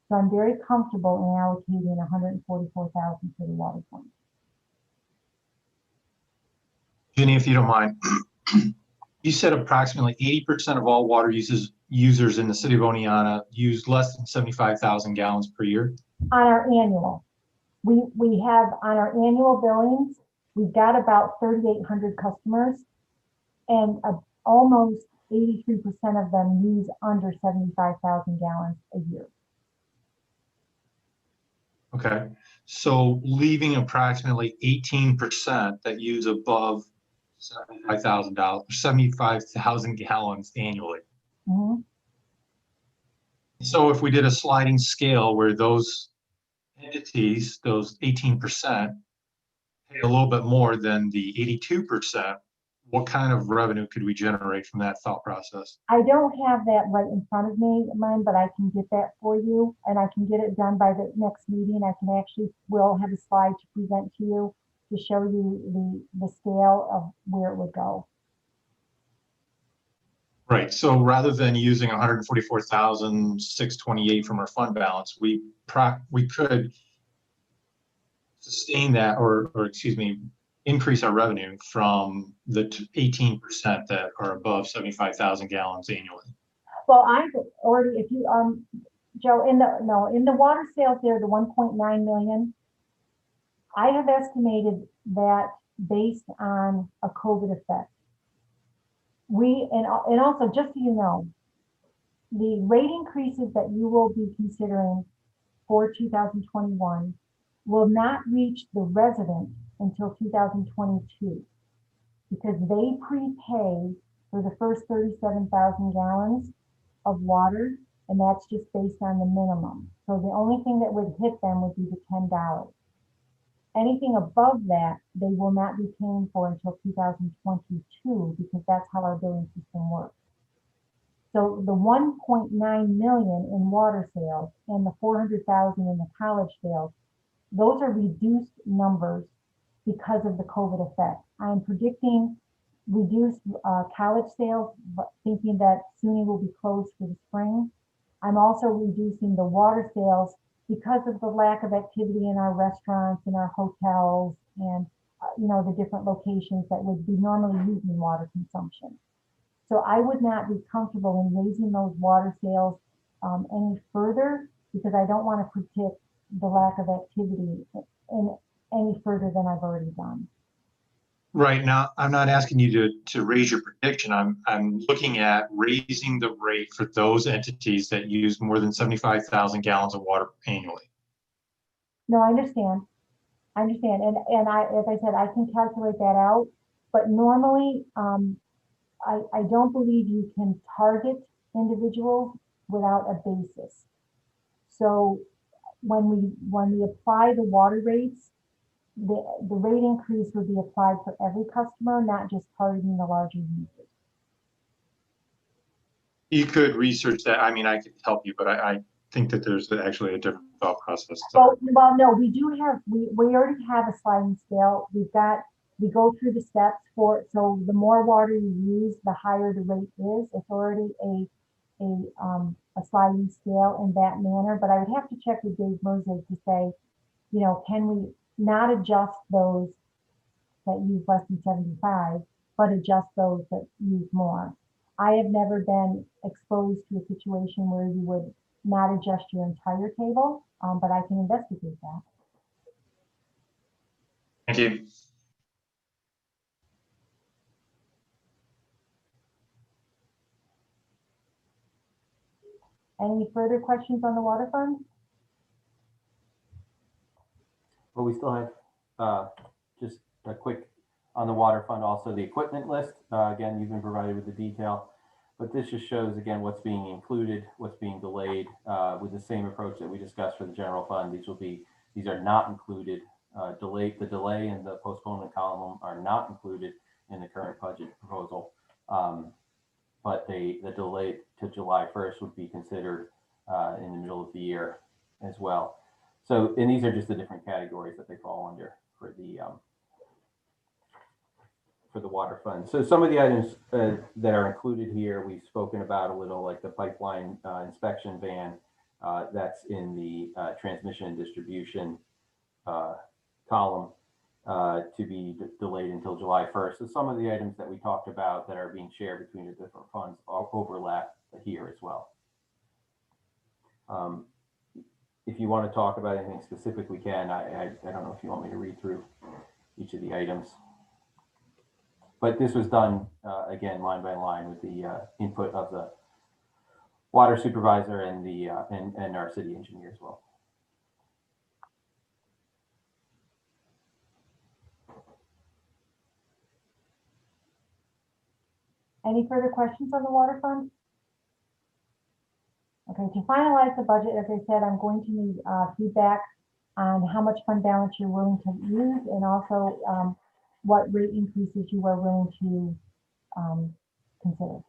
So I'm very comfortable in allocating 144,000 for the water fund. Jenny, if you don't mind, you said approximately 80% of all water users in the city of Oneonta use less than 75,000 gallons per year? On our annual. We have on our annual billings, we've got about 3,800 customers, and almost 83% of them use under 75,000 gallons a year. Okay, So leaving approximately 18% that use above $75,000 gallons annually. Mhm. So if we did a sliding scale where those entities, those 18%, pay a little bit more than the 82%, what kind of revenue could we generate from that thought process? I don't have that right in front of me, mine, but I can get that for you, and I can get it done by the next meeting. I can actually, will have a slide to present to you to show you the scale of where it would go. Right. So rather than using 144,628 from our fund balance, we could sustain that, or excuse me, increase our revenue from the 18% that are above 75,000 gallons annually. Well, I've already, if you, Joe, in the water sales there, the 1.9 million, I have estimated that based on a COVID effect. And also, just so you know, the rate increases that you will be considering for 2021 will not reach the resident until 2022 because they prepay for the first 37,000 gallons of water, and that's just based on the minimum. So the only thing that would hit them would be the $10. Anything above that, they will not be paying for until 2022 because that's how our billing system works. So the 1.9 million in water sales and the 400,000 in the college sales, those are reduced numbers because of the COVID effect. I'm predicting reduced college sales, but thinking that SUNY will be closed for the spring. I'm also reducing the water sales because of the lack of activity in our restaurants and our hotels and the different locations that would be normally using water consumption. So I would not be comfortable in raising those water sales any further because I don't want to predict the lack of activity any further than I've already done. Right now, I'm not asking you to raise your prediction. I'm looking at raising the rate for those entities that use more than 75,000 gallons of water annually. No, I understand. And I, as I said, I can calculate that out. But normally, I don't believe you can target individuals without a basis. So when we apply the water rates, the rate increase would be applied for every customer, not just targeting the larger users. You could research that. I mean, I could help you, but I think that there's actually a different thought process. So. Well, no, we already have a sliding scale. We go through the steps for it. So the more water you use, the higher the rate is. It's already a sliding scale in that manner. But I would have to check with Dave Merzer to say, can we not adjust those that use less than 75, but adjust those that use more. I have never been exposed to a situation where you would not adjust your entire table, but I can investigate that. Thank you. Any further questions on the water fund? Well, we still have just a quick on the water fund, also the equipment list. Again, you've been provided with the detail, but this just shows again what's being included, what's being delayed with the same approach that we discussed for the general fund. These are not included. The delay and the postponement column are not included in the current budget proposal, but the delay to July 1st would be considered in the middle of the year as well. So, and these are just the different categories that they fall under for the water fund. So some of the items that are included here, we've spoken about a little, like the pipeline inspection van that's in the transmission and distribution column to be delayed until July 1st. So some of the items that we talked about that are being shared between the different funds all overlap here as well. If you want to talk about anything specific, we can. I don't know if you want me to read through each of the items. But this was done, again, line by line with the input of the water supervisor and the and our city engineer as well. Any further questions on the water fund? Okay, to finalize the budget, as I said, I'm going to need feedback on how much fund balance you're willing to use and also what rate increases you are willing to consider.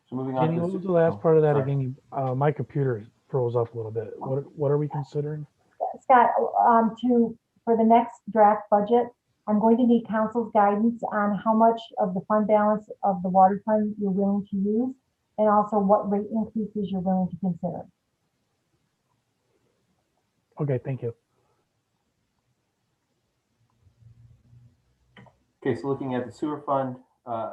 So moving on Jenny, to what was the last part of that sorry. again? My computer froze up a little bit. What are we considering? Scott, for the next draft budget, I'm going to need council's guidance on how much of the fund balance of the water fund you're willing to use, and also what rate increases you're willing to consider. Okay, thank you. Okay, so looking at the sewer fund,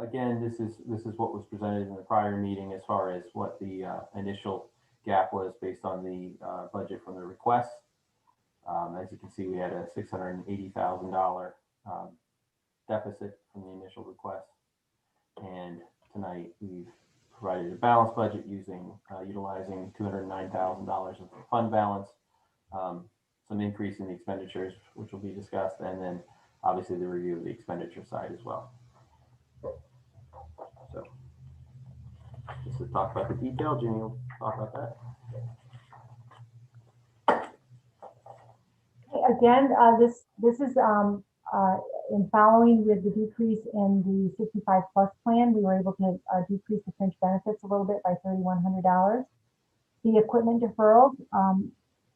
again, this is what was presented in the prior meeting as far as what the initial gap was based on the budget from the request. As you can see, we had a $680,000 deficit from the initial request, and tonight we've provided a balanced budget using utilizing $209,000 of fund balance, some increase in the expenditures, which will be discussed, and then obviously the review of the expenditure side as well. So just to talk about the detail, Jimmy will talk about that. Again, this is in following with the decrease in the 65 plus plan, we were able to decrease the fringe benefits a little bit by $3,100. The equipment deferrals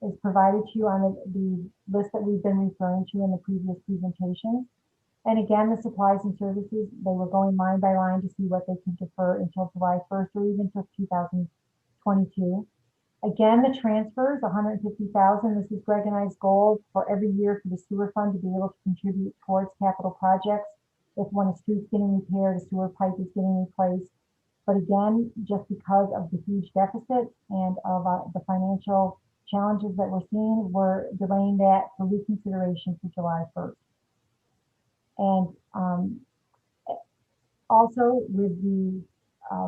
is provided to you on the list that we've been referring to in the previous presentations. And again, the supplies and services, they were going line by line to see what they could defer until July 1st or even till 2022. Again, the transfers, $150,000. This is Greg and I's goal for every year for the sewer fund to be able to contribute towards capital projects. If when a street's getting repaired, a sewer pipe is getting replaced. But again, just because of the huge deficit and of the financial challenges that we're seeing, we're delaying that for reconsideration for July 1st. And also with the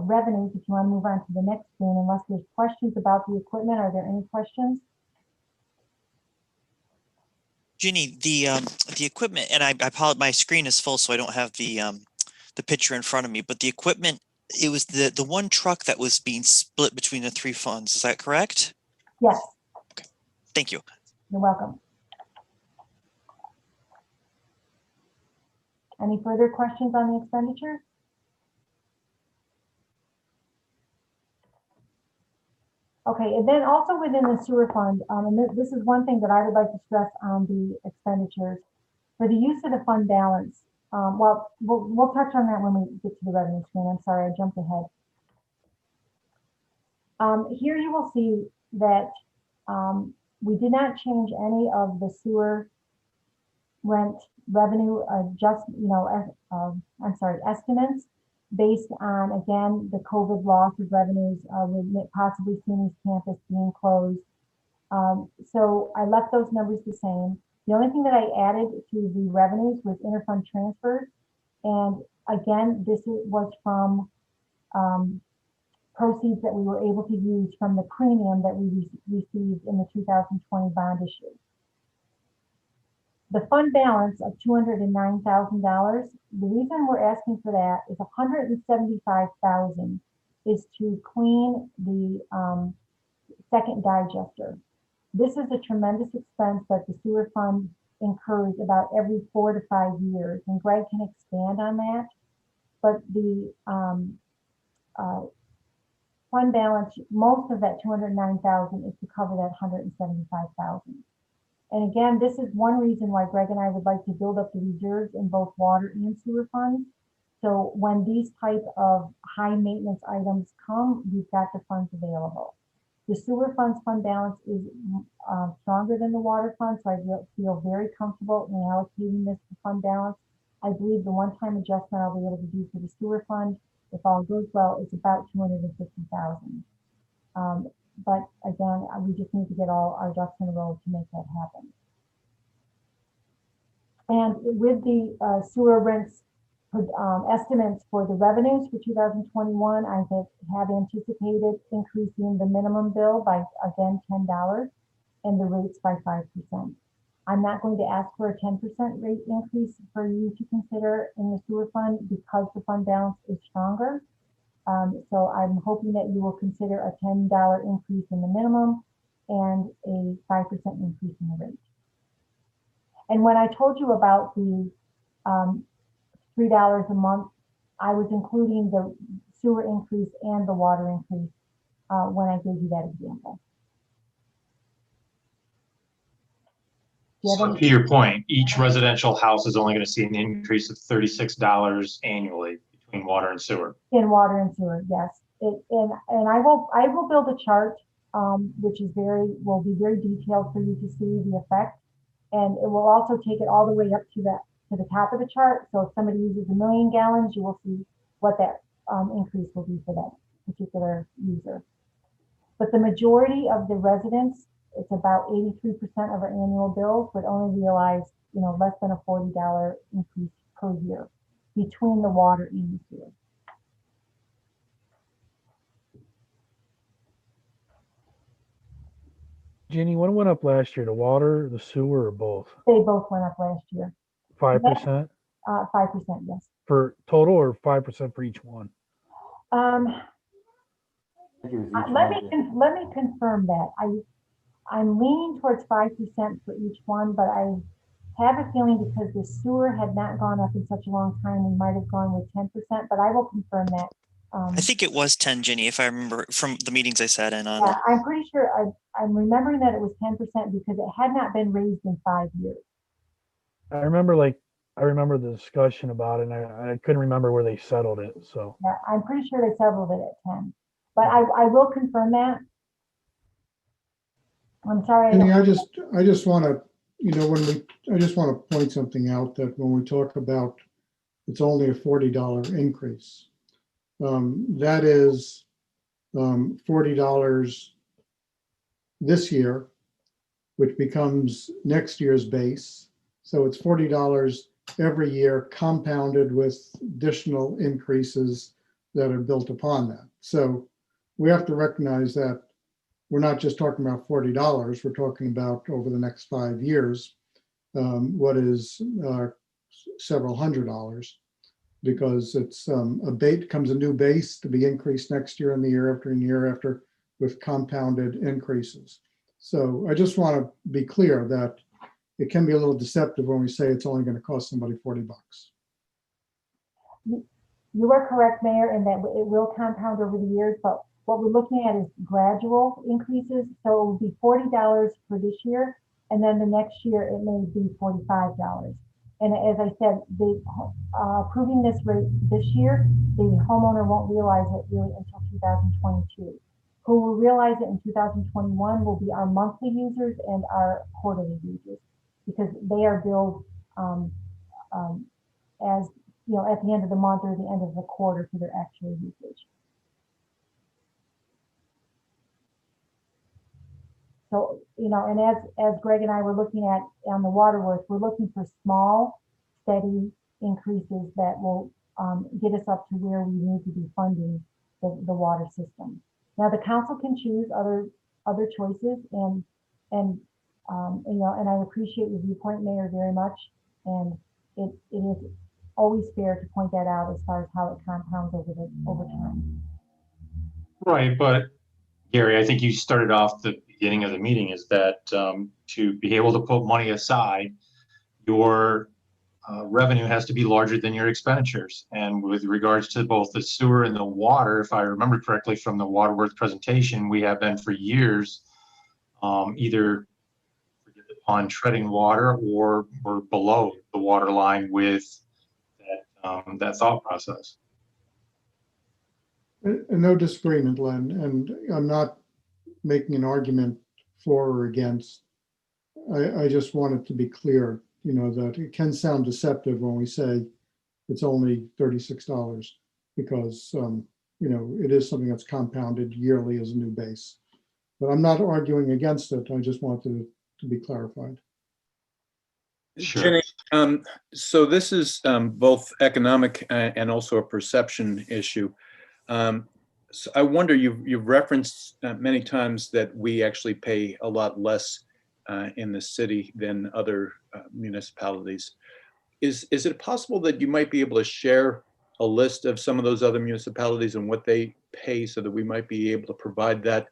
revenues, if you want to move on to the next screen, unless there's questions about the equipment, are there any questions? Ginny, the equipment, and I apologize, my screen is full, so I don't have the picture in front of me. But the equipment, it was the one truck that was being split between the three funds. Is that correct? Yes. Okay. Thank you. You're welcome. Any further questions on the expenditure? Okay, and then also within the sewer fund, and this is one thing that I would like to stress on the expenditures. For the use of the fund balance, well, we'll touch on that when we get to the revenue screen. I'm sorry, I jumped ahead. Here you will see that we did not change any of the sewer rent revenue estimates based on, again, the COVID loss of revenues with possibly SUNY's campus being closed. So I left those numbers the same. The only thing that I added to the revenues was interfund transfers. And again, this was from proceeds that we were able to use from the premium that we received in the 2020 bond issue. The fund balance of $209,000, the reason we're asking for that is $175,000 is to clean the second digester. This is a tremendous expense that the sewer fund incurs about every 4 to 5 years, and Greg can expand on that. But the fund balance, most of that $209,000 is to cover that $175,000. And again, this is one reason why Greg and I would like to build up the reserves in both water and sewer funds. So when these type of high maintenance items come, we've got the funds available. The sewer fund's fund balance is stronger than the water fund, so I feel very comfortable in allocating this to fund balance. I believe the one-time adjustment I'll be able to do for the sewer fund, if all goes well, is about $250,000. But again, we just need to get all our ducks in a row to make that happen. And with the sewer rents estimates for the revenues for 2021, I have anticipated increasing the minimum bill by, again, $10 and the rates by 5%. I'm not going to ask for a 10% rate increase for you to consider in the sewer fund because the fund balance is stronger. So I'm hoping that you will consider a $10 increase in the minimum and a 5% increase in the rate. And when I told you about the $3 a month, I was including the sewer increase and the water increase when I gave you that example. So to your point, each residential house is only going to see an increase of $36 annually between water and sewer. In water and sewer, yes. And I will build a chart, which is will be very detailed for you to see the effect. And it will also take it all the way up to the top of the chart. So if somebody uses 1 million gallons, you will see what that increase will be for that particular user. But the majority of the residents, it's about 83% of our annual bills, would only realize, less than a $40 increase per year between the water and the sewer. Ginny, what went up last year? The water, the sewer, or both? They both went up last year. 5%? 5%, yes. For total or 5% for each one? Let me confirm that. I'm leaning towards 5% for each one, but I have a feeling because the sewer had not gone up in such a long time, we might have gone with 10%, but I will confirm that. I think it was 10, Ginny, if I remember from the meetings I sat in on. Yeah, I'm pretty sure I'm remembering that it was 10% because it had not been raised in 5 years. I remember the discussion about it, and I couldn't remember where they settled it. So yeah, I'm pretty sure they settled it at 10, but I will confirm that. I'm sorry. I just want to, I just want to point something out that when we talk about it's only a $40 increase, that is $40 this year, which becomes next year's base. So it's $40 every year compounded with additional increases that are built upon that. So we have to recognize that we're not just talking about $40, we're talking about over the next 5 years, what is several $100s, because it's comes a new base to be increased next year and the year after and year after with compounded increases. So I just want to be clear that it can be a little deceptive when we say it's only going to cost somebody $40. You are correct, Mayor, in that it will compound over the years, but what we're looking at is gradual increases. So it will be $40 for this year, and then the next year it may be $45. And as I said, approving this rate this year, the homeowner won't realize it really until 2022. Who will realize it in 2021 will be our monthly users and our quarterly users, because they are billed as at the end of the month or the end of the quarter for their actual usage. So, and as Greg and I were looking at on the Waterworth, we're looking for small, steady increases that will get us up to where we need to be funding the water system. Now, the council can choose other choices, and I appreciate your viewpoint, Mayor, very much. And it is always fair to point that out as far as how it compounds over time. Right, but Gary, I think you started off the beginning of the meeting is that to be able to put money aside, your revenue has to be larger than your expenditures. And with regards to both the sewer and the water, if I remember correctly from the Waterworth presentation, we have been for years either on treading water or below the water line with that thought process. No disagreement, Len, and I'm not making an argument for or against. I just want it to be clear, that it can sound deceptive when we say it's only $36 because, it is something that's compounded yearly as a new base. But I'm not arguing against it. I just wanted it to be clarified. Sure. Jenny, so this is both economic and also a perception issue. So I wonder, you've referenced many times that we actually pay a lot less in the city than other municipalities. Is it possible that you might be able to share a list of some of those other municipalities and what they pay so that we might be able to provide that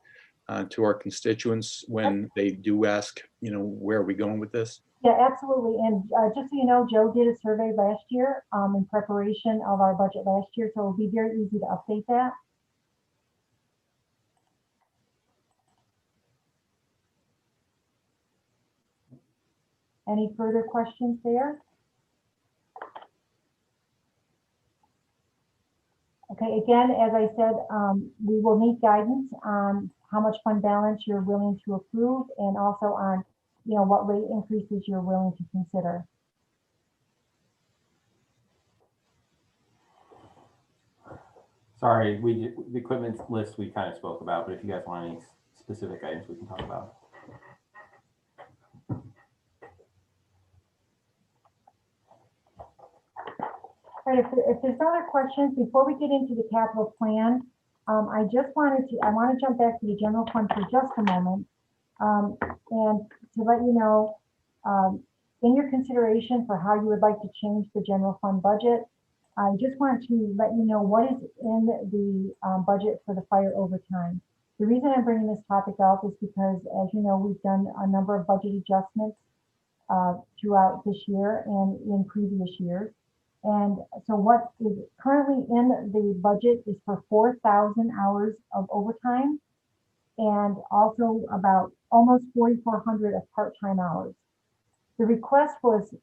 to our constituents when they do ask, where are we going with this? Yeah, absolutely. And just so you know, Joe did a survey last year in preparation of our budget last year, so it'll be very easy to update that. Any further questions there? Okay, again, as I said, we will need guidance on how much fund balance you're willing to approve and also on, what rate increases you're willing to consider. Sorry, the equipment list we kind of spoke about, but if you guys want any specific items, we can talk about. All right, if there's no other questions, before we get into the capital plan, I want to jump back to the general fund for just a moment. And to let you know, in your consideration for how you would like to change the general fund budget, I just want to let you know what is in the budget for the fire overtime. The reason I'm bringing this topic up is because, as you know, we've done a number of budget adjustments throughout this year and in previous years. And so what is currently in the budget is for 4,000 hours of overtime and also about almost 4,400 of part-time hours. The request was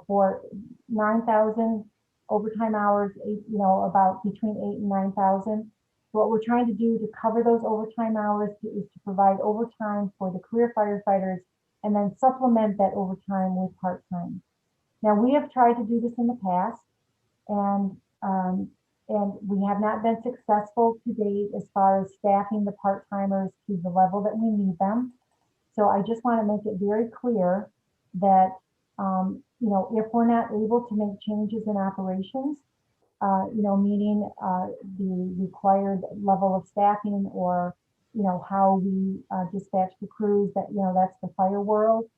for 9,000 overtime hours, about between 8,000 and 9,000. So what we're trying to do to cover those overtime hours is to provide overtime for the career firefighters and then supplement that overtime with part-time. Now, we have tried to do this in the past, and we have not been successful to date as far as staffing the part-timers to the level that we need them. So I just want to make it very clear that, if we're not able to make changes in operations, meaning the required level of staffing or, how we dispatch the crews, that's the fire world.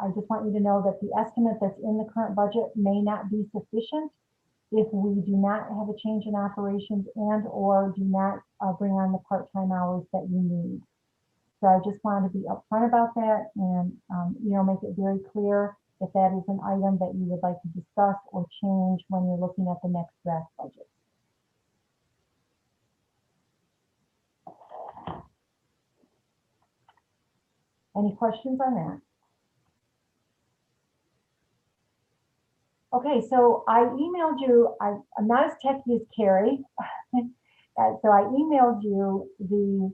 I just want you to know that the estimate that's in the current budget may not be sufficient if we do not have a change in operations and or do not bring on the part-time hours that we need. So I just wanted to be upfront about that and, make it very clear if that is an item that you would like to discuss or change when you're looking at the next draft budget. Any questions on that? Okay, so I emailed you, I'm not as techy as Carrie. So I emailed you the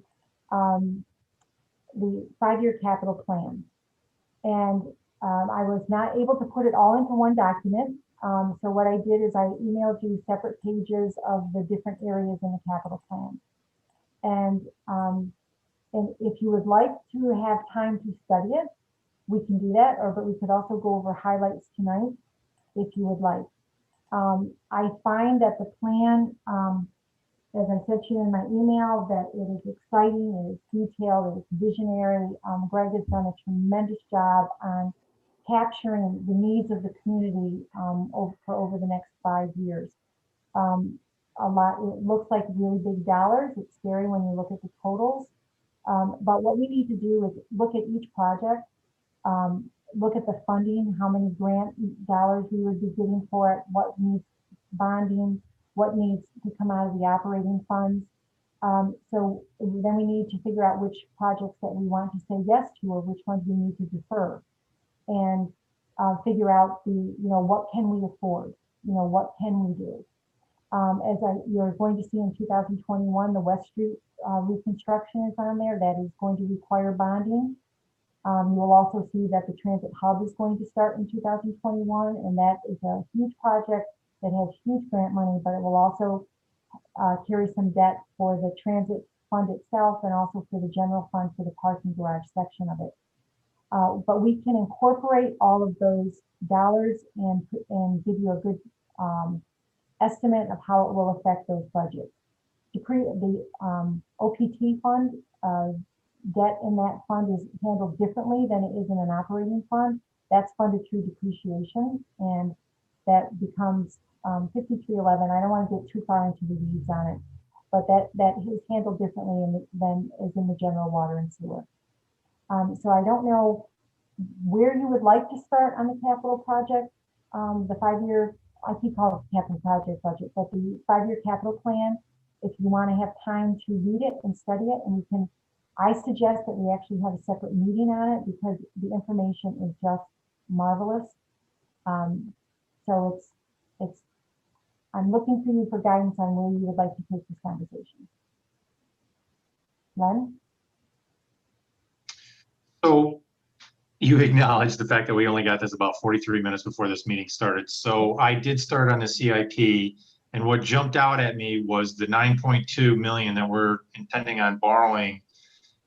5-year capital plan. And I was not able to put it all into one document. So what I did is I emailed you separate pages of the different areas in the capital plan. And if you would like to have time to study it, we can do that, but we could also go over highlights tonight if you would like. I find that the plan, as I said to you in my email, that it is exciting, it is detailed, it is visionary. Greg has done a tremendous job on capturing the needs of the community over the next 5 years. It looks like really big dollars. It's scary when you look at the totals. But what we need to do is look at each project, look at the funding, how many grant dollars we would be getting for it, what needs bonding, what needs to come out of the operating funds. So then we need to figure out which projects that we want to say yes to or which ones we need to defer, and figure out what can we afford, what can we do. You're going to see in 2021, the West Street reconstruction is on there. That is going to require bonding. You will also see that the transit hub is going to start in 2021, and that is a huge project that has huge grant money, but it will also carry some debt for the transit fund itself and also for the general fund for the parking garage section of it. But we can incorporate all of those dollars and give you a good estimate of how it will affect those budgets. The OPT fund debt in that fund is handled differently than it is in an operating fund. That's funded through depreciation, and that becomes 5311. I don't want to get too far into the weeds on it, but that is handled differently than is in the general water and sewer. So I don't know where you would like to start on the capital project, the 5-year, I keep calling it capital project budget, but the 5-year capital plan. If you want to have time to read it and study it, and I suggest that we actually have a separate meeting on it because the information is just marvelous. So I'm looking for you for guidance on where you would like to take this conversation. Len? So you acknowledge the fact that we only got this about 43 minutes before this meeting started. So I did start on the CIP, and what jumped out at me was the 9.2 million that we're intending on borrowing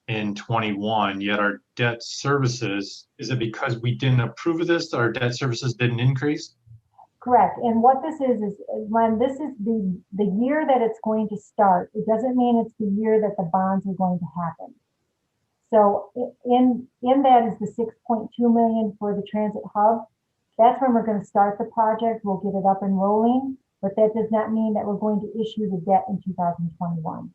in 21, yet our debt services, is it because we didn't approve of this, our debt services didn't increase? Correct. And what this is when this is the year that it's going to start, it doesn't mean it's the year that the bonds are going to happen. So in that is the 6.2 million for the transit hub. That's when we're going to start the project. We'll get it up and rolling, but that does not mean that we're going to issue the debt in 2021.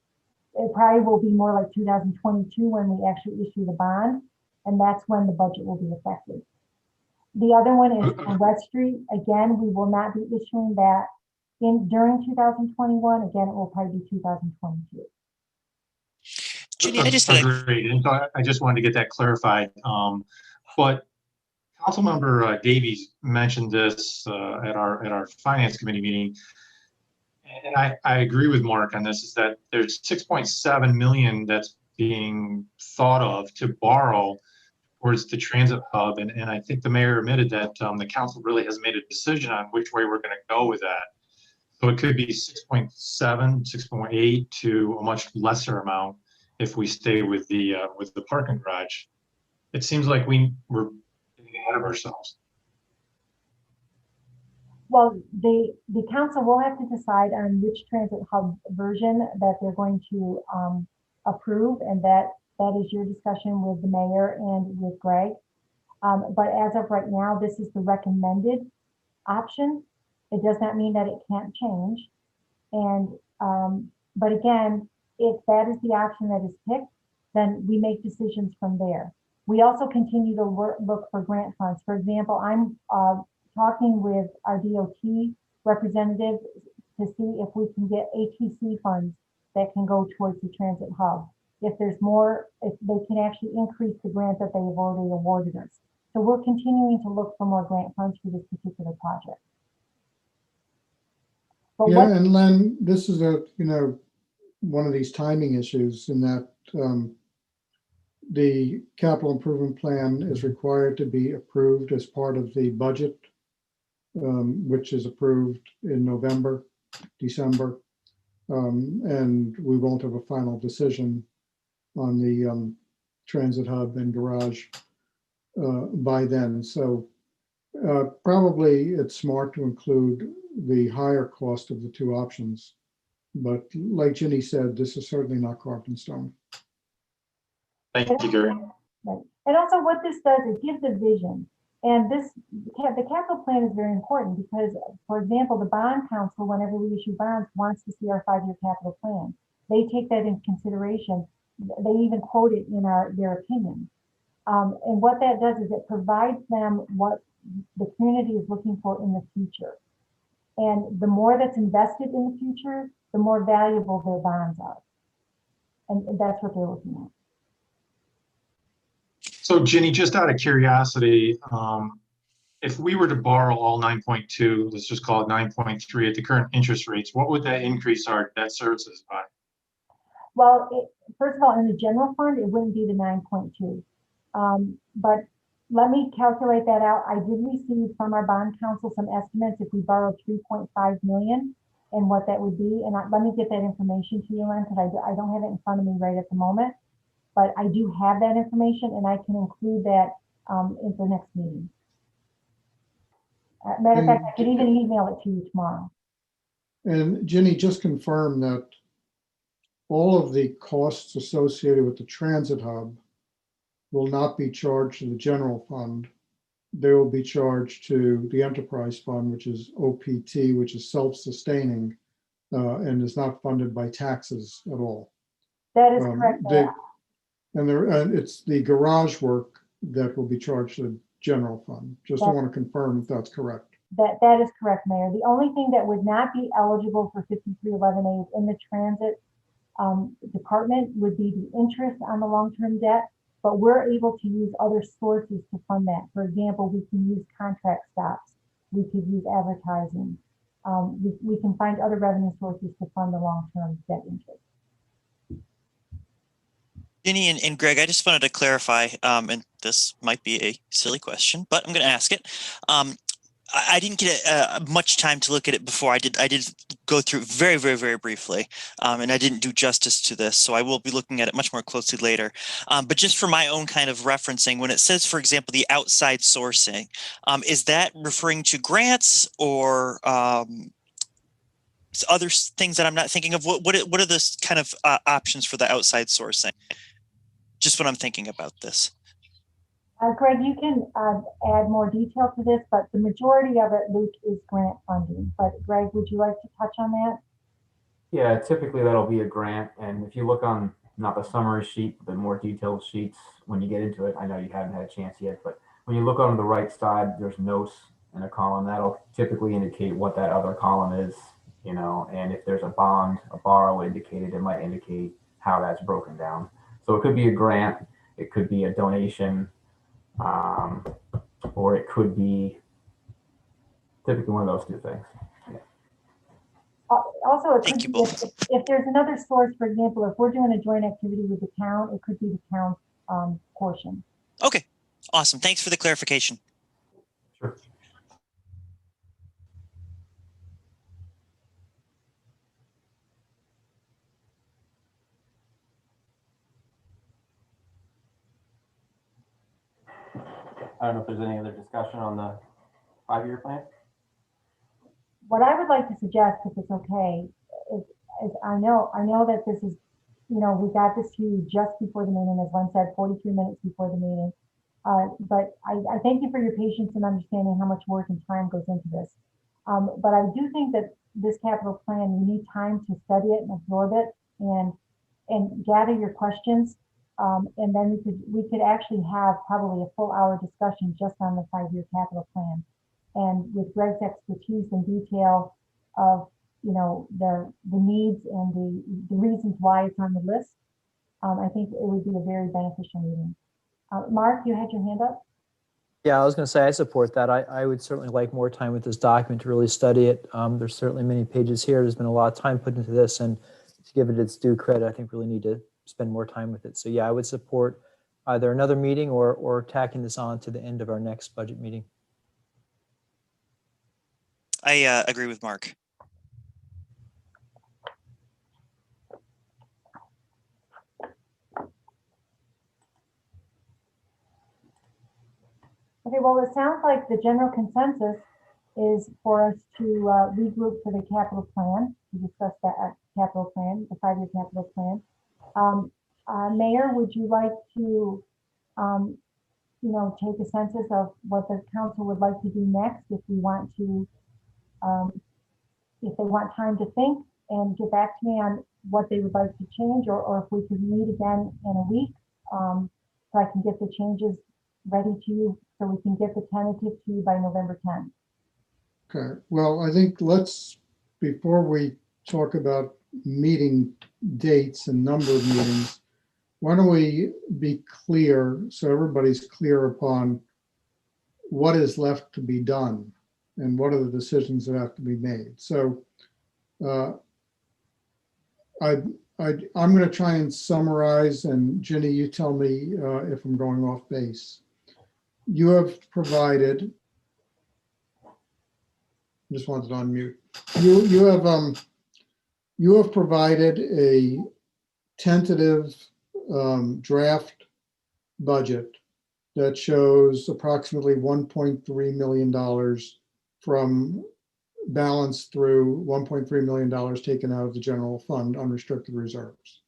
It probably will be more like 2022 when we actually issue the bond, and that's when the budget will be effective. The other one is on West Street. Again, we will not be issuing that during 2021. Again, it will probably be 2022. Ginny, I just had Agreed. And so I just wanted to get that clarified. But Councilmember Davies mentioned this at our finance committee meeting, and I agree with Mark on this. Is that there's 6.7 million that's being thought of to borrow towards the transit hub, and I think the mayor admitted that the council really hasn't made a decision on which way we're going to go with that. So it could be 6.7, 6.8 to a much lesser amount if we stay with the parking garage. It seems like we're getting ahead of ourselves. Well, the council will have to decide on which transit hub version that they're going to approve, and that is your discussion with the mayor and with Greg. But as of right now, this is the recommended option. It does not mean that it can't change. And but again, if that is the option that is picked, then we make decisions from there. We also continue to look for grant funds. For example, I'm talking with our DOT representative to see if we can get ATC funds that can go towards the transit hub. If there's more, if they can actually increase the grant that they have already awarded us. So we're continuing to look for more grant funds for this particular project. But yeah, and Len, this is one of these timing issues in that the capital improvement plan is required to be approved as part of the budget, which is approved in November, December, and we won't have a final decision on the transit hub and garage by then. So probably it's smart to include the higher cost of the two options. But like Ginny said, this is certainly not carved in stone. Thank you, Gary. Right. And also what this does, it gives a vision. And the capital plan is very important because, for example, the bond council, whenever we issue bonds, wants to see our 5-year capital plan. They take that into consideration. They even quote it in their opinion. And what that does is it provides them what the community is looking for in the future. And the more that's invested in the future, the more valuable their bonds are. And that's what they're looking at. So Ginny, just out of curiosity, if we were to borrow all 9.2, let's just call it 9.3 at the current interest rates, what would that increase our debt services by? Well, first of all, in the general fund, it wouldn't be the 9.2. But let me calculate that out. I did receive from our bond council some estimates if we borrowed 3.5 million and what that would be. And let me get that information to you, Len, because I don't have it in front of me right at the moment. But I do have that information, and I can include that in the next meeting. Matter of fact, I could even email it to you tomorrow. And Ginny, just confirm that all of the costs associated with the transit hub will not be charged to the general fund. They will be charged to the enterprise fund, which is OPT, which is self-sustaining and is not funded by taxes at all. That is correct, Mayor. And it's the garage work that will be charged to the general fund. Just want to confirm if that's correct. That is correct, Mayor. The only thing that would not be eligible for 5311A in the transit department would be the interest on the long-term debt, but we're able to use other sources to fund that. For example, we can use contract stops. We could use advertising. We can find other revenue sources to fund the long-term debt interest. Ginny and Greg, I just wanted to clarify, and this might be a silly question, but I'm going to ask it. I didn't get much time to look at it before. I did go through it very, very, very briefly, and I didn't do justice to this, so I will be looking at it much more closely later. But just for my own kind of referencing, when it says, for example, the outside sourcing, is that referring to grants or other things that I'm not thinking of? What are the kind of options for the outside sourcing? Just when I'm thinking about this. Greg, you can add more detail to this, but the majority of it, Luke, is grant funding. But Greg, would you like to touch on that? Yeah, typically that'll be a grant. And if you look on not the summary sheet, the more detailed sheets, when you get into it, I know you haven't had a chance yet, but when you look on the right side, there's notes in a column that'll typically indicate what that other column is, you know, and if there's a bond, a borrow indicated, it might indicate how that's broken down. So it could be a grant, it could be a donation, or it could be typically one of those two things. Yeah. Also, it could be if there's another source, for example, if we're doing a joint activity with the town, it could be the town's portion. Okay, awesome. Thanks for the clarification. Sure. I don't know if there's any other discussion on the 5-year plan. What I would like to suggest, if it's okay, is I know that this is, you know, we got this to you just before the meeting, as Len said, 43 minutes before the meeting. But I thank you for your patience and understanding how much work and time goes into this. But I do think that this capital plan, you need time to study it and absorb it and gather your questions. And then we could actually have probably a full hour discussion just on the 5-year capital plan. And with Greg's expertise and detail of, you know, the needs and the reasons why it's on the list, I think it would be a very beneficial meeting. Mark, you had your hand up? Yeah, I was going to say I support that. I would certainly like more time with this document to really study it. There's certainly many pages here. There's been a lot of time put into this, and to give it its due credit, I think we really need to spend more time with it. So yeah, I would support either another meeting or tacking this on to the end of our next budget meeting. I agree with Mark. Okay, well, it sounds like the general consensus is for us to regroup for the capital plan, to discuss that capital plan, the 5-year capital plan. Mayor, would you like to, you know, take a census of what the council would like to do next if we want to, if they want time to think and get back to me on what they would like to change, or if we could meet again in a week so I can get the changes ready to you so we can get the tentative to you by November 10th. Okay, well, I think before we talk about meeting dates and number of meetings, why don't we be clear so everybody's clear upon what is left to be done and what are the decisions that have to be made. So I'm going to try and summarize, and Ginny, you tell me if I'm going off base. You have provided, I just wanted to unmute. You have provided a tentative draft budget that shows approximately $1.3 million from balanced through $1.3 million taken out of the general fund unrestricted reserves.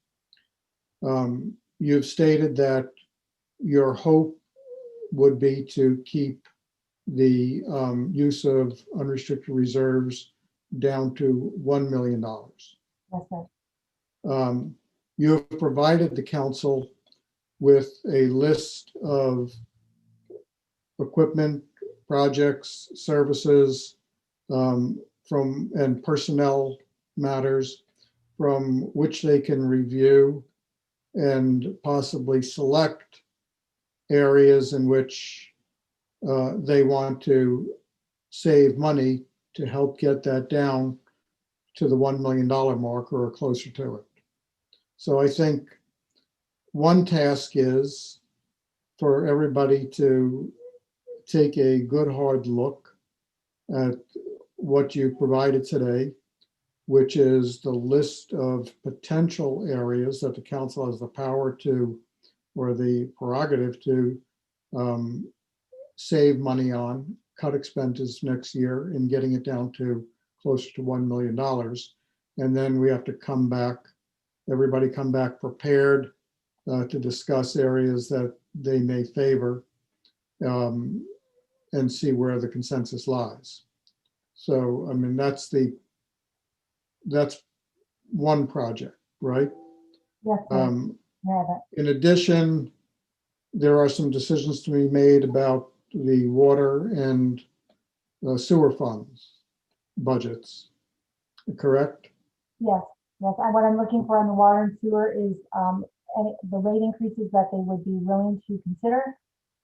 You've stated that your hope would be to keep the use of unrestricted reserves down to $1 million. Yes, sir. You have provided the council with a list of equipment, projects, services, and personnel matters from which they can review and possibly select areas in which they want to save money to help get that down to the $1 million mark or closer to it. So I think one task is for everybody to take a good hard look at what you provided today, which is the list of potential areas that the council has the power to, or the prerogative to save money on, cut expenses next year and getting it down to closer to $1 million. And then we have to come back, everybody come back prepared to discuss areas that they may favor and see where the consensus lies. So, I mean, that's one project, right? Yes, sir. Yeah, In addition, there are some decisions to be made about the water and sewer funds budgets, correct? yes, yes. What I'm looking for on the water and sewer is the rate increases that they would be willing to consider,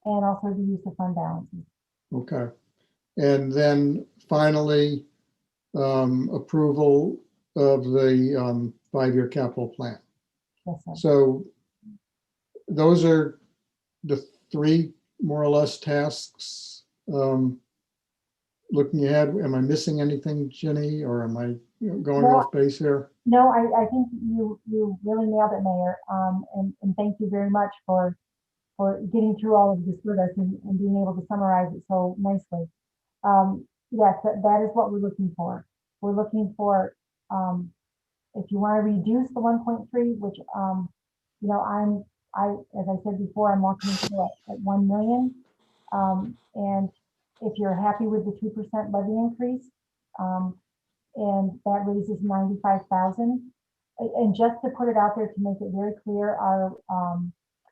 and also the use of fund balances. Okay. And then finally, approval of the 5-year capital plan. Yes, sir. So those are the three more or less tasks. Looking ahead, am I missing anything, Jenny, or am I going No. off base here? No, I think you really nailed it, Mayor. And thank you very much for getting through all of this with us and being able to summarize it so nicely. Yes, that is what we're looking for. We're looking for, if you want to reduce the 1.3, which, you know, as I said before, I'm walking into at 1 million. And if you're happy with the 2% levy increase, and that raises 95,000. And just to put it out there to make it very clear, our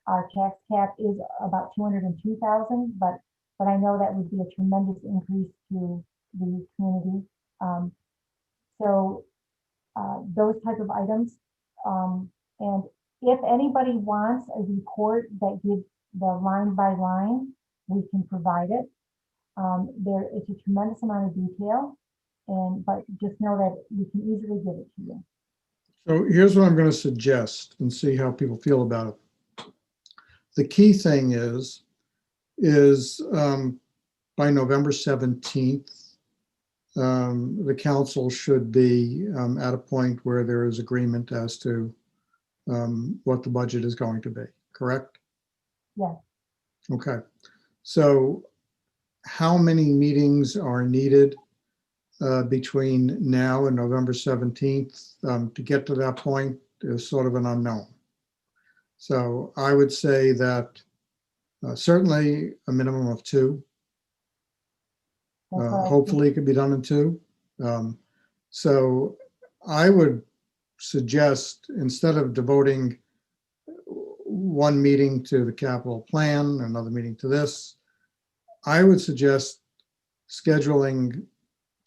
tax cap is about 202,000, but I know that would be a tremendous increase to the community. So those type of items. And if anybody wants a report that gives the line by line, we can provide it. It's a tremendous amount of detail, but just know that we can easily give it to you. So here's what I'm going to suggest and see how people feel about it. The key thing is by November 17th, the council should be at a point where there is agreement as to what the budget is going to be, correct? Yes. Okay. So how many meetings are needed between now and November 17th to get to that point is sort of an unknown. So I would say that certainly a minimum of 2. Hopefully it could be done in 2. So I would suggest, instead of devoting one meeting to the capital plan, another meeting to this, I would suggest scheduling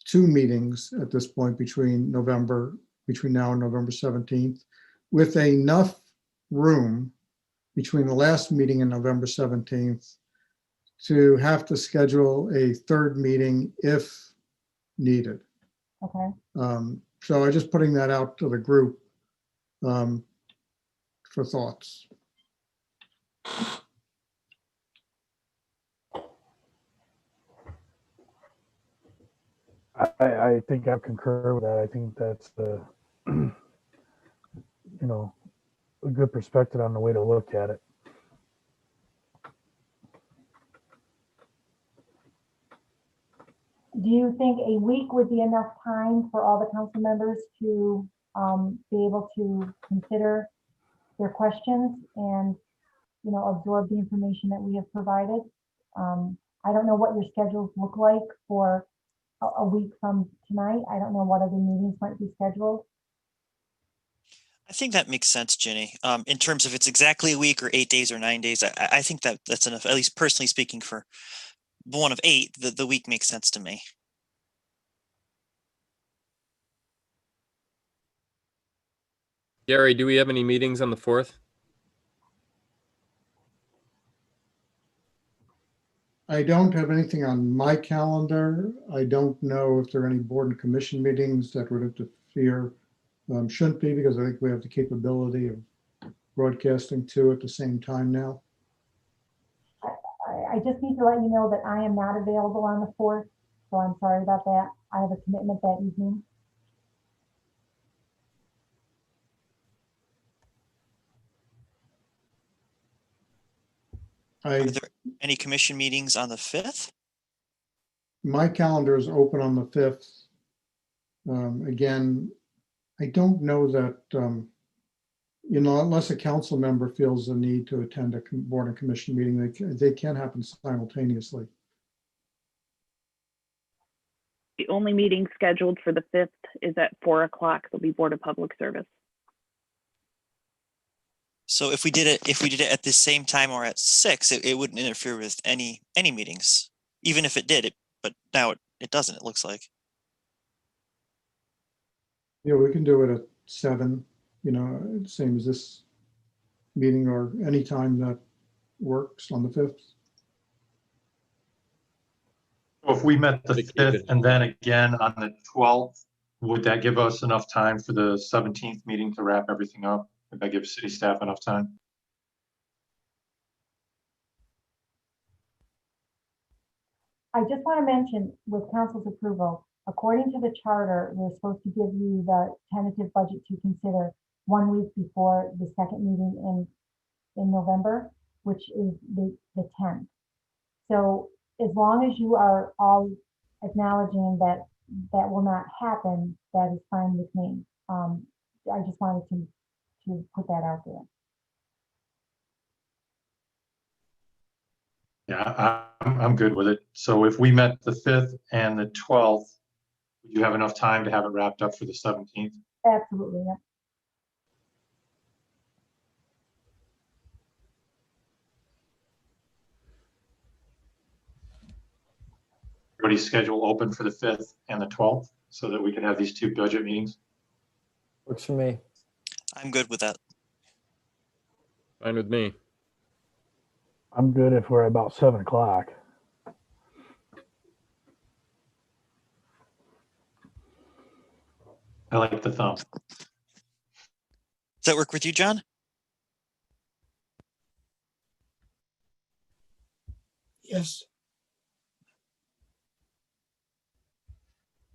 2 meetings at this point between now and November 17th, with enough room between the last meeting and November 17th to have to schedule a 3rd meeting if needed. Okay. So I'm just putting that out to the group for thoughts. I think I concur with that. I think that's the, a good perspective on the way to look at it. Do do you think a week would be enough time for all the council members to be able to consider their questions and, you know, absorb the information that we have provided? I don't know what your schedules look like for a week from tonight. I don't know what other meetings might be scheduled. I think that makes sense, Ginny. In terms of it's exactly a week or 8 days or 9 days, I think that that's enough. At least personally speaking, for one of 8, the week makes sense to me. Gary, do we have any meetings on the 4th? I don't have anything on my calendar. I don't know if there are any board and commission meetings that would interfere. Shouldn't be, because I think we have the capability of broadcasting 2 at the same time now. I just need to let you know that I am not available on the 4th, so I'm sorry about that. I have a commitment that evening. Are there any commission meetings on the 5th? My calendar is open on the 5th. Again, I don't know that, you know, unless a council member feels the need to attend a board and commission meeting, they can happen simultaneously. The only meeting scheduled for the 5th is at 4 o'clock. There'll be Board of Public Service. So if we did it at the same time or at 6, it wouldn't interfere with any meetings, even if it did. But now it doesn't. It looks like. Yeah, we can do it at 7, you know, same as this meeting, or any time that works on the 5th. So if we met the They keep 5th it. and then again on the 12th, would that give us enough time for the 17th meeting to wrap everything up? Would that give city staff enough time? I just want to mention, with council's approval, according to the charter, we're supposed to give you the tentative budget to consider 1 week before the second meeting in November, which is the 10th. So as long as you are all acknowledging that that will not happen, that is fine with me. I just wanted to put that out there. Yeah, I'm good with it. So if we met the 5th and the 12th, would you have enough time to have it wrapped up for the 17th? Absolutely. Yeah. Everybody's schedule open for the 5th and the 12th so that we can have these 2 budget meetings? Works for me. I'm good with that. Fine with me. I'm good if we're about 7 o'clock. I like the thumb. Does that work with you, John? Yes.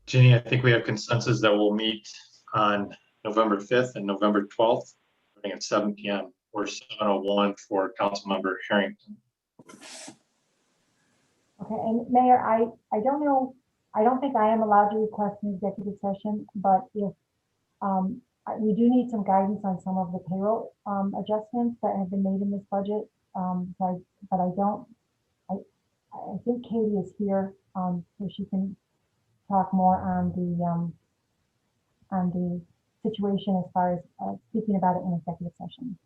Ginny, I think we have consensus that we'll meet on November 5th and November 12th, starting at 7 p.m. or 7:01 for Councilmember Harrington. Okay, and Mayor, I don't know, I don't think I am allowed to request an executive session, but if we do need some guidance on some of the payroll adjustments that have been made in this budget. But I think Katie is here, so she can talk more on the situation as far as speaking about it in executive session.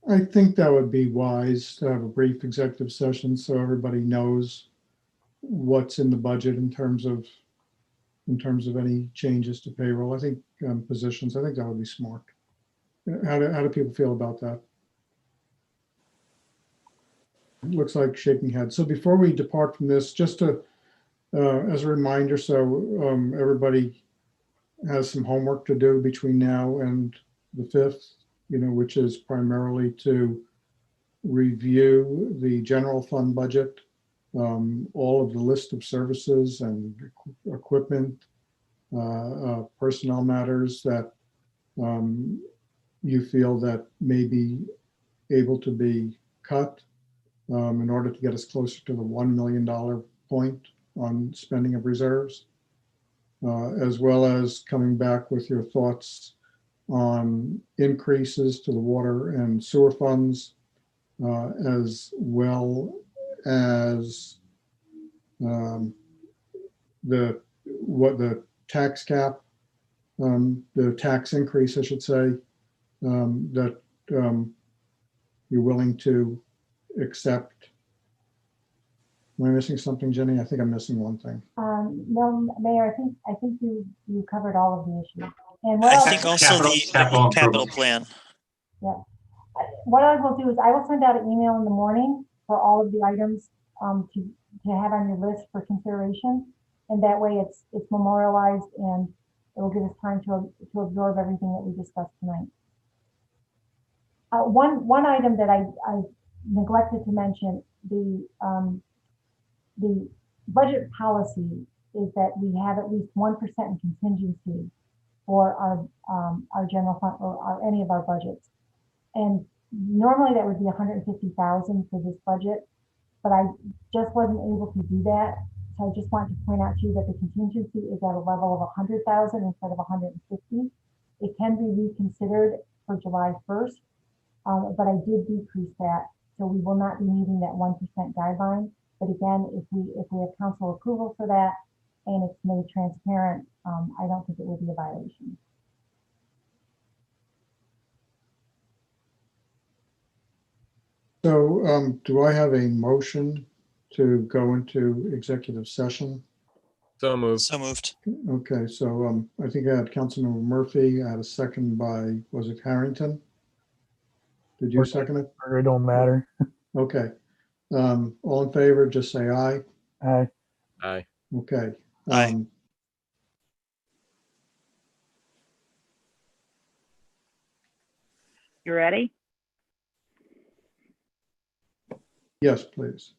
I think that would be wise to have a brief executive session so everybody knows what's in the budget in terms of any changes to payroll. I think positions, I think that would be smart. How do people feel about that? It looks like shaking heads. So before we depart from this, just to as a reminder, so everybody has some homework to do between now and the 5th, you know, which is primarily to review the general fund budget, all of the list of services and equipment, personnel matters that you feel that may be able to be cut in order to get us closer to the $1 million point on spending of reserves, as well as coming back with your thoughts on increases to the water and sewer funds, as well as the tax cap, the tax increase, I should say, that you're willing to accept. Am I missing something, Jenny? I think I'm missing one thing. No, Mayor, I think you covered all of the issues. And what I I'll, think also the capital plan. what I will do is I will send out an email in the morning for all of the items to have on your list for consideration. And that way it's memorialized and it will give us time to absorb everything that we discussed tonight. One item that I neglected to mention, the budget policy is that we have at least 1% in contingency for our general fund or any of our budgets. And normally that would be 150,000 for this budget, but I just wasn't able to do that. So I just wanted to point out to you that the contingency is at a level of 100,000 instead of 150. It can be reconsidered for July 1st, but I did decrease that. So we will not be meeting that 1% guideline. But again, if we have council approval for that and it's made transparent, I don't think it will be a violation. So do I have a motion to go into executive session? So moved. So moved. Okay, so I think I had Councilmember Murphy. I had a second by, was it Harrington? Did you second it? It don't matter. Okay. All in favor, just say aye. Aye. Aye. Okay. Aye. You ready? Yes, please.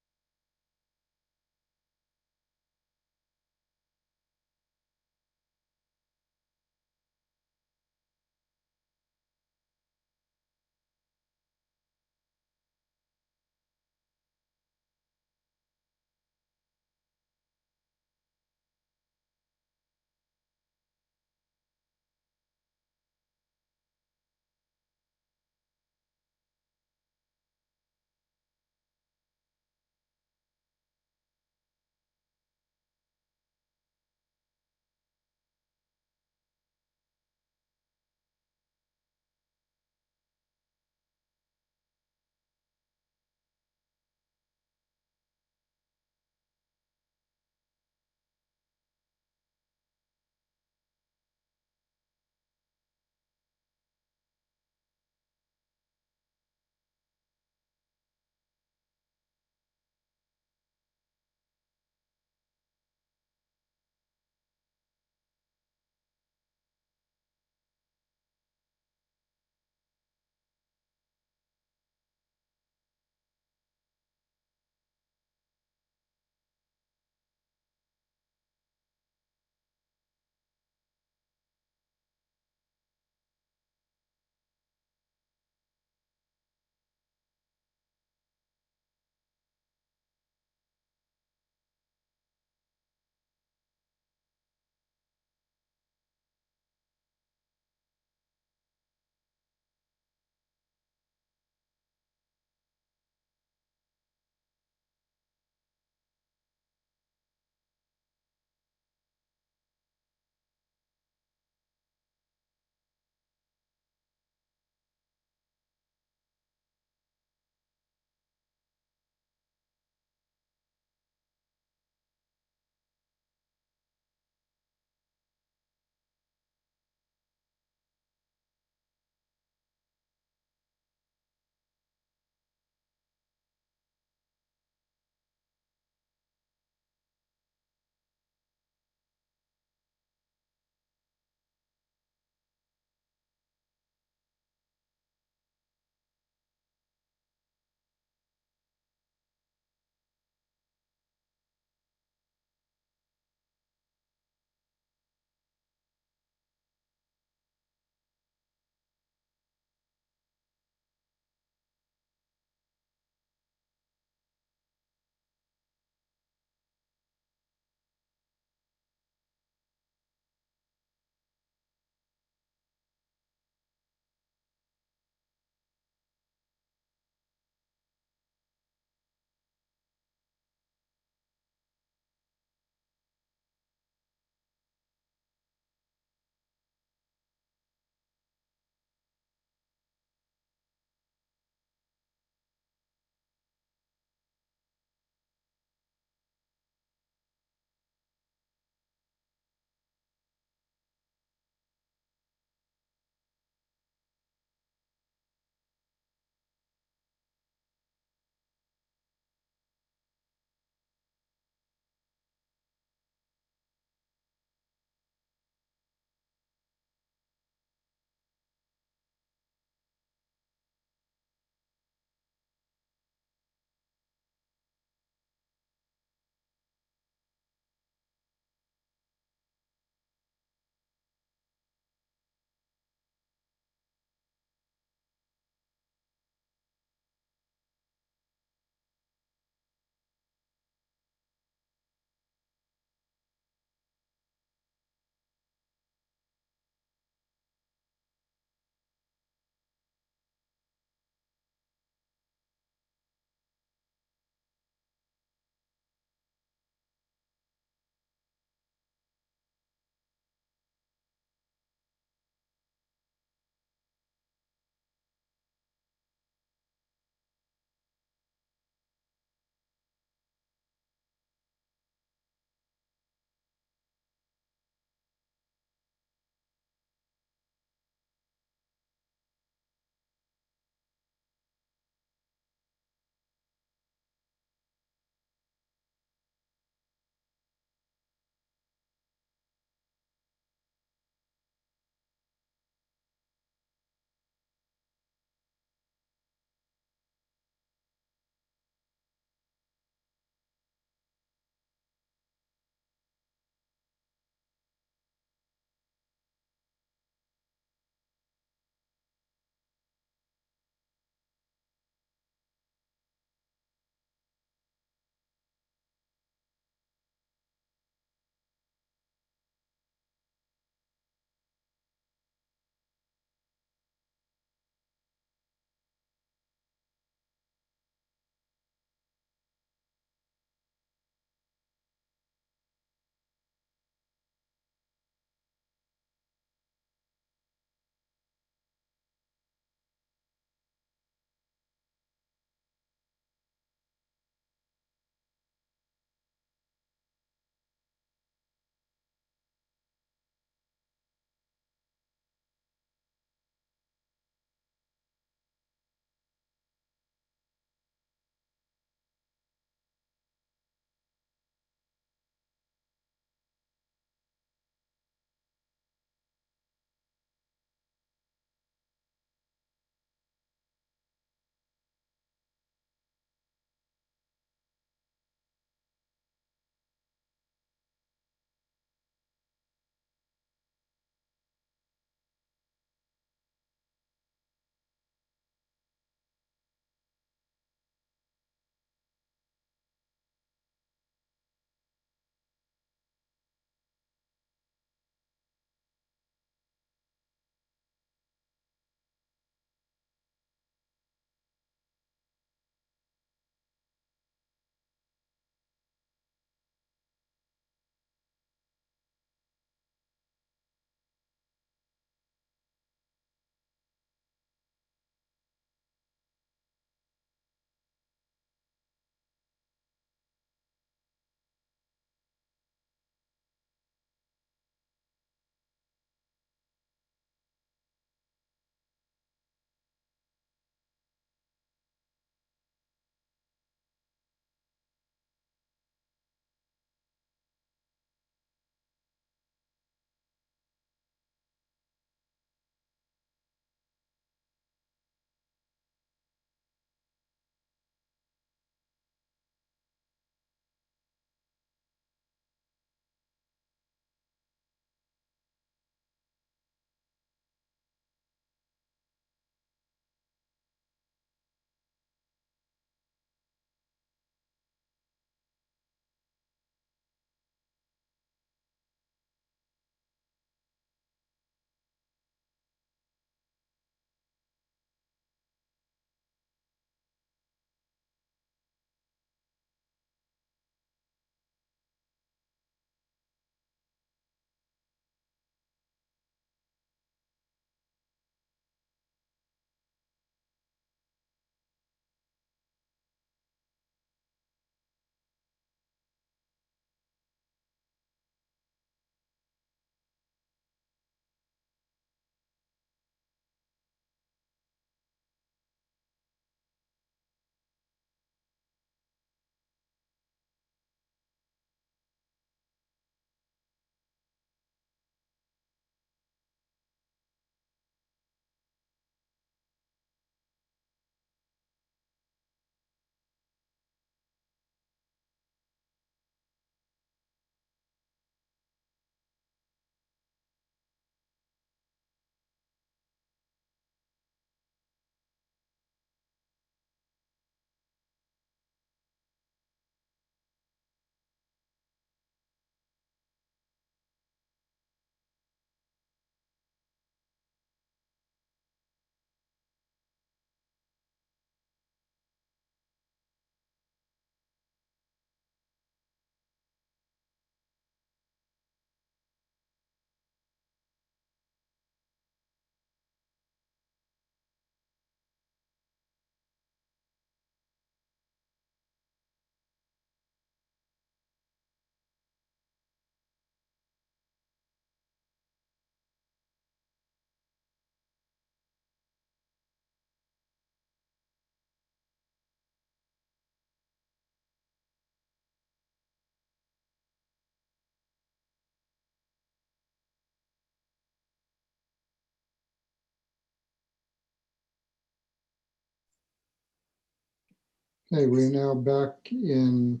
Okay, we're now back in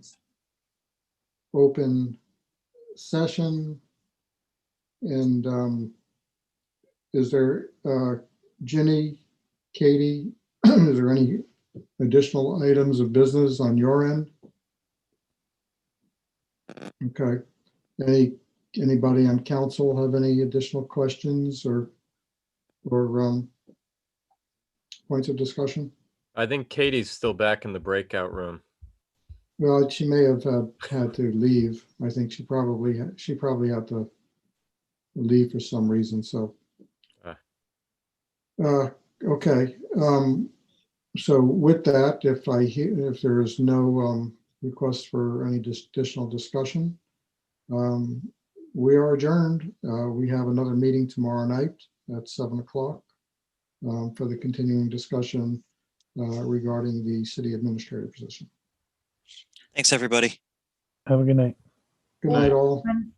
open session. And is there, Ginny, Katie, is there any additional items of business on your end? Okay. Anybody on council have any additional questions or points of discussion? I think Katie's still back in the breakout room. Well, she may have had to leave. I think she probably had to leave for some reason, so. Okay, so with that, if there is no request for any additional discussion, we are adjourned. We have another meeting tomorrow night at 7 o'clock for the continuing discussion regarding the city administrator position. Thanks, everybody. Have a good night. Good night, all. Everyone.